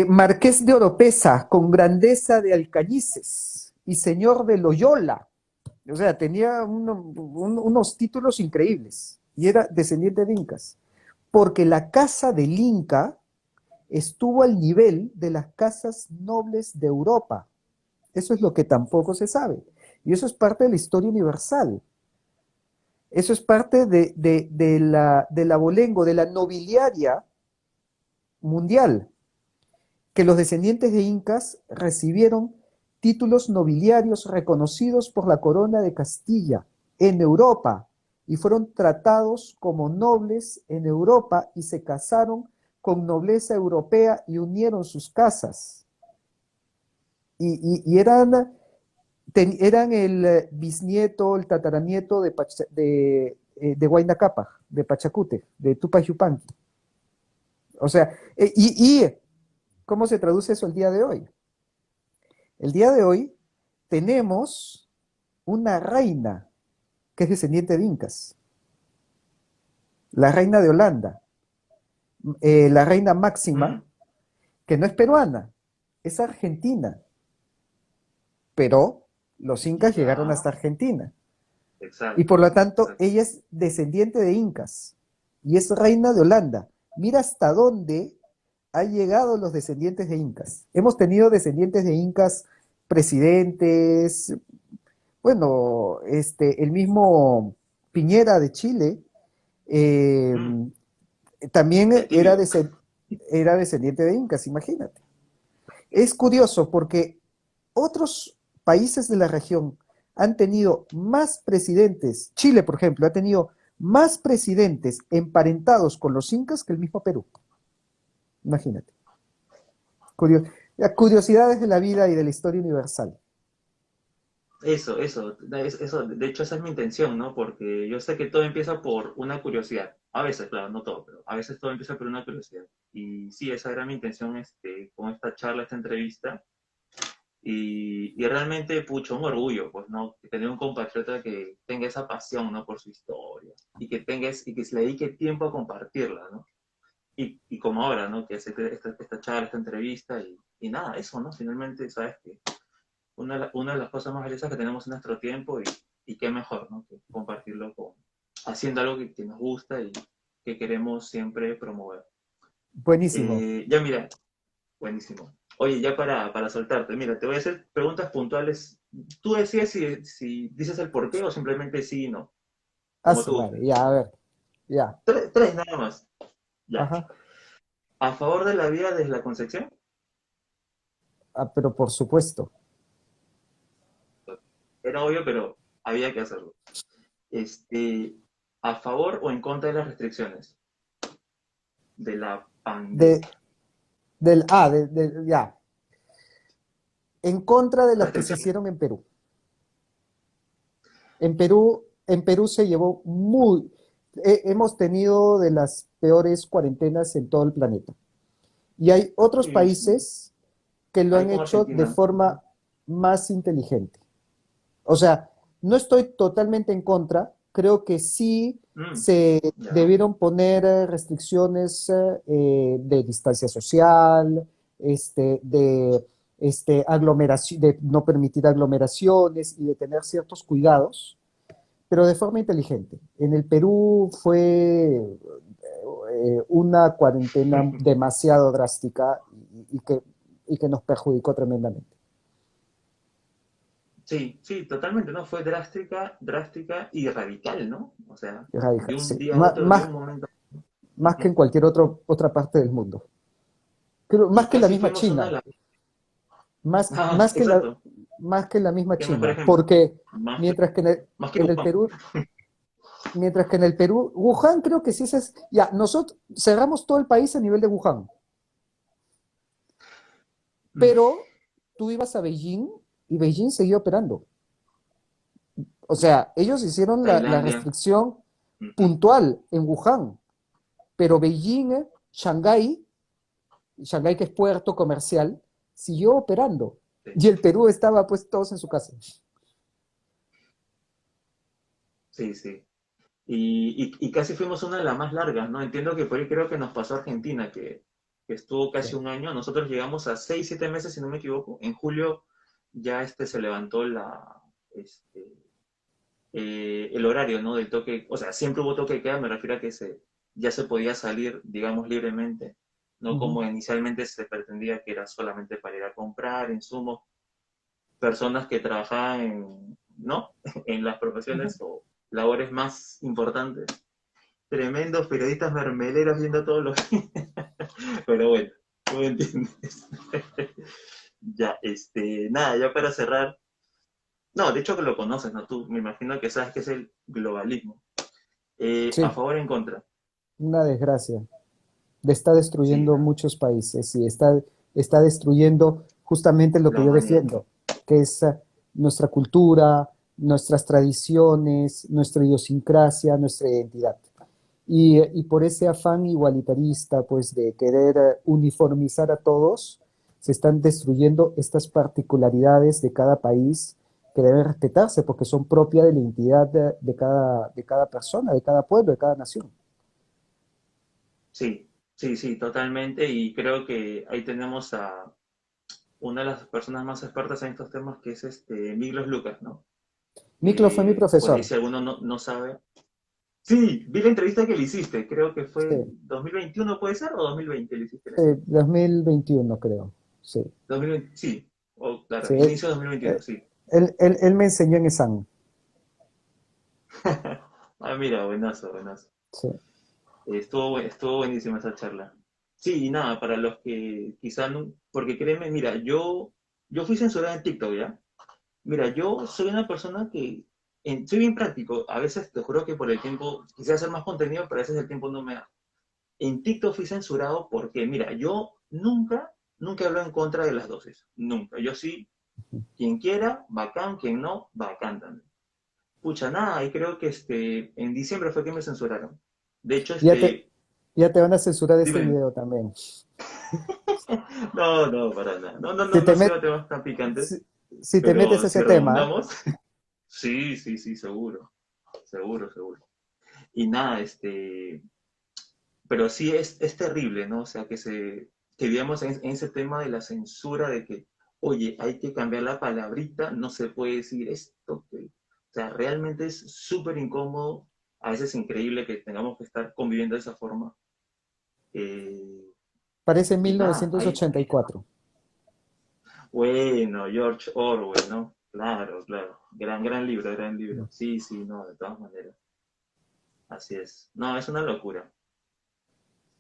Marqués de Oropesa, con grandeza de Alcañices y señor de Loyola. O sea, tenía unos títulos increíbles y era descendiente de incas. Porque la casa del Inca estuvo al nivel de las casas nobles de Europa. Eso es lo que tampoco se sabe. Y eso es parte de la historia universal. Eso es parte del abolengo, de la nobiliaria mundial, que los descendientes de incas recibieron títulos nobiliarios reconocidos por la corona de Castilla en Europa y fueron tratados como nobles en Europa y se casaron con nobleza europea y unieron sus casas. Y eran el bisnieto, el tataranieto de Huayna Cápac, de Pachacute, de Tupac Yupanqui. O sea, ¿cómo se traduce eso el día de hoy? El día de hoy tenemos una reina que es descendiente de incas, la reina de Holanda, la reina Máxima, Mm, que no es peruana, es argentina, pero los incas llegaron ya, hasta Argentina. Y por exacto, lo tanto, exacto. ella es descendiente de incas y es reina de Holanda. Mira hasta dónde han llegado los descendientes de incas. Hemos tenido descendientes de incas presidentes, bueno, el mismo Piñera de Chile eh, Mm, también el tibio. era descendiente de incas, imagínate. Es curioso porque otros países de la región han tenido más presidentes, Chile, por ejemplo, ha tenido más presidentes emparentados con los incas que el mismo Perú. Imagínate. Curio- Curiosidades de la vida y de la historia universal. Eso, de hecho esa es mi intención, ¿no? Porque yo sé que todo empieza por una curiosidad. A veces, claro, no todo, pero a veces todo empieza por una curiosidad. Y sí, esa era mi intención, con esta charla, esta entrevista. Y realmente, pucho, un orgullo, pues, ¿no? Tener un compatriota que tenga esa pasión, ¿no? Por su historia y que se le dedique tiempo a compartirla, ¿no? Y como ahora, ¿no? Que hace esta charla, esta entrevista y nada, eso, ¿no? Finalmente, sabes que una de las cosas más valiosas que tenemos en nuestro tiempo y qué mejor, ¿no? Que compartirlo haciendo algo que nos gusta y que queremos siempre promover. Buenísimo. Ya mira, buenísimo. Oye, ya para soltarte, mira, te voy a hacer preguntas puntuales. Tú decides si dices el por qué o simplemente sí y no, Ah, como su tú madre, gustes. ya, a ver, ya. Tres nada más. Ya. Ajá. ¿A favor de la vida desde la concepción? Ah, pero por supuesto. Era obvio, pero había que hacerlo. Este, ¿A favor o en contra de las restricciones de la De, pandemia? ya. En contra de las que se Restricciones. hicieron en Perú. En Perú se llevó hemos tenido de las peores cuarentenas en todo el planeta. Y hay otros Sí, sí. países que lo Ahí han con hecho de Argentina. forma más inteligente. O sea, no estoy totalmente en contra, creo que sí Mm, se ya. debieron poner restricciones de distancia social, aglomeración, de no permitir aglomeraciones y de tener ciertos cuidados, pero de forma inteligente. En el Perú fue una cuarentena demasiado drástica y que nos perjudicó tremendamente. Sí, sí, totalmente, ¿no? Fue drástica, drástica y radical, ¿no? O sea, de Radical, un sí. día a otro, de un momento. Más que en cualquier otra parte del mundo. Creo, Y más que la casi misma fuimos una de China, las... más, Ah, más que la, exacto. más que la misma Qué mejor China, ejemplo. porque Más que, mientras que más que en el Wuhan. Perú, mientras que en el Perú, Wuhan creo que sí es, ya, nosotros cerramos todo el país a nivel de Wuhan, Mm, pero tú ibas a Beijing y Beijing seguía operando. O sea, ellos hicieron la Tailandia. restricción Ujú, puntual en Wuhan, pero Beijing, Shanghái, Shanghái que es puerto comercial, siguió operando. sí, Y el Perú estaba pues todos en su casa. sí, sí. Y casi fuimos una de las más largas, ¿no? Entiendo que por ahí creo que nos pasó a Argentina, que estuvo Sí. casi un año. Nosotros llegamos a 6, 7 meses, si no me equivoco. En julio ya se levantó este, el horario, ¿no? Del toque, o sea, siempre hubo toque de queda, me refiero a que ya se podía salir, digamos, libremente, no Ujú, como inicialmente se pretendía que era solamente para ir a comprar insumos, personas que trabajaban ¿no? En las ujú. profesiones o labores más importantes. Tremendos periodistas mermeleros viendo todos los... Pero bueno, tú me entiendes. Ya, nada, ya para cerrar. No, de hecho que lo conoces, ¿no? Tú me imagino que sabes que es el globalismo. A Sí, favor o en contra. una desgracia. Está Sí, destruyendo ¿no? muchos países y está destruyendo justamente lo La que yo humanidad. defiendo, que es nuestra cultura, nuestras tradiciones, nuestra idiosincrasia, nuestra identidad. Y por ese afán igualitarista, pues de querer uniformizar a todos, se están destruyendo estas particularidades de cada país que deben respetarse porque son propias de la identidad de cada persona, de cada pueblo, de cada nación. Sí, sí, sí, totalmente. Y creo que ahí tenemos a una de las personas más expertas en estos temas, que es Miglos Lucas, ¿no? Miklo fue mi Por ahí profesor, si alguno no sabe. Sí, vi la entrevista que le hiciste, creo que fue sí, 2021, ¿puede ser? ¿O 2020 le hiciste sí, eso? 2021 creo, sí, 2020, sí, claro, sí. inicio de 2022, sí. Él me enseñó en ESAN, Ah, mira, buenazo, buenazo. sí, Estuvo buenísima esa charla. Sí, y nada, para los que quizá no, porque créeme, mira, yo fui censurado en TikTok, ¿ya? Mira, yo soy una persona que soy bien práctico. A veces te juro que por el tiempo quisiera hacer más contenido, pero a veces el tiempo no me da. En TikTok fui censurado porque, mira, yo nunca hablo en contra de las dosis. Nunca. Yo sí, quien quiera, bacán, quien no, bacán también. Pucha, nada, y creo que en diciembre fue que me censuraron. De hecho, ya te, ya te van a censurar este dime, video también. No, no, para nada. No, no, Si no, te no met- sigo temas tan picantes, si, si te metes pero a si ese tema, redundamos, sí, sí, sí, seguro, seguro, seguro. Y nada, pero sí es terrible, ¿no? O sea, que digamos en ese tema de la censura, de que, oye, hay que cambiar la palabrita, no se puede decir esto, o sea, realmente es súper incómodo, a veces increíble que tengamos que estar conviviendo de esa forma. Eh, parece y nada, 1984. bueno, George Orwell, ¿no? Claro, claro, gran, gran libro, gran libro. Sí, sí, no, de todas maneras, así es. No, es una locura.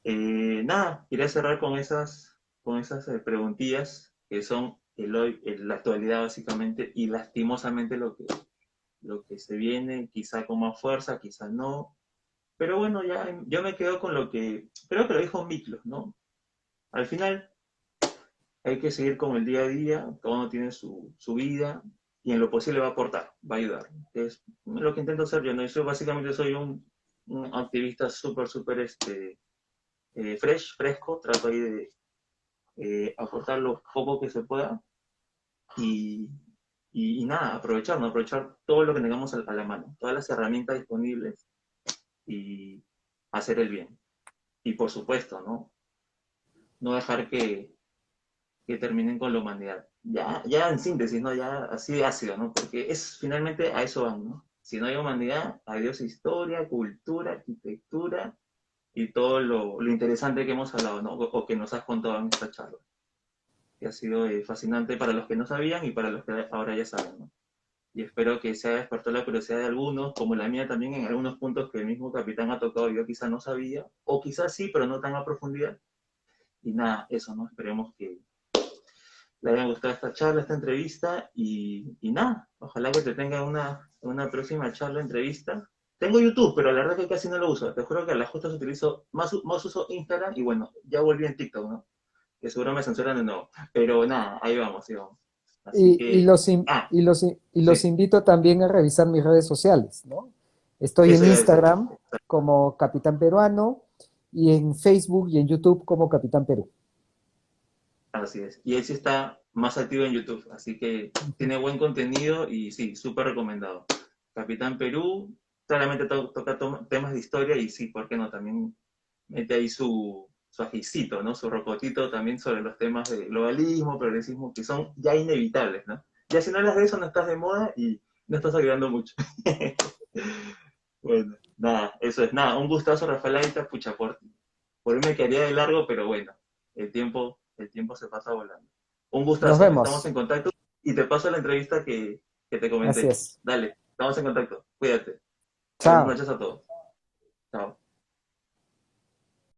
Nada, quería cerrar con esas preguntillas que son el hoy, la actualidad básicamente y lastimosamente lo que se viene, quizá con más fuerza, quizá no. Pero bueno, ya yo me quedo con lo que creo que lo dijo Miklos, ¿no? Al final hay que seguir con el día a día, cada uno tiene su vida y en lo posible va a aportar, va a ayudar. Es lo que intento hacer yo, ¿no? Yo básicamente soy un activista súper, súper fresco, trato ahí de aportar lo poco que se pueda y, y nada, aprovechar, ¿no? Aprovechar todo lo que tengamos a la mano, todas las herramientas disponibles y hacer el bien. Y por supuesto, ¿no? No dejar que terminen con la humanidad. Ya, ya en síntesis, ¿no? Ya así de ácido, ¿no? Porque es finalmente a eso van, ¿no? Si no hay humanidad, adiós historia, cultura, arquitectura y todo lo interesante que hemos hablado, ¿no? O que nos has contado en esta charla, que ha sido fascinante para los que no sabían y para los que ahora ya saben, ¿no? Y espero que se haya despertado la curiosidad de algunos, como la mía también, en algunos puntos que el mismo capitán ha tocado y yo quizá no sabía, o quizás sí, pero no tan a profundidad. Y nada, eso, ¿no? Esperemos que le haya gustado esta charla, esta entrevista, y nada, ojalá que te tenga una próxima charla, entrevista. Tengo YouTube, pero la verdad que casi no lo uso. Te juro que a las justas utilizo, más uso Instagram y bueno, ya volví en TikTok, ¿no? Que seguro me censuran de nuevo. Pero nada, ahí vamos, ahí vamos. Así Y que, los sí, invito también a revisar mis redes sociales, ¿no? Estoy en eso iba a decir. Instagram como Capitán Peruano y en Facebook y en YouTube como Capitán Perú. Así es. Y él sí está más activo en YouTube, así que tiene buen contenido y sí, súper recomendado. Capitán Perú, claramente toca temas de historia y sí, ¿por qué no? También mete ahí su ajicito, ¿no? Su rocotito también sobre los temas de globalismo, progresismo, que son ya inevitables, ¿no? Ya si no hablas de eso, no estás de moda y no estás ayudando mucho. Bueno, nada, eso es nada. Un gustazo, Rafael Aita, pucha, por mí me quedaría de largo, pero bueno, el tiempo se pasa volando. Un Nos gustazo, estamos vemos. en contacto y te paso la entrevista que te Así comenté. es. Dale, estamos en contacto, cuídate. Buenas Chao. noches a todos. Chao.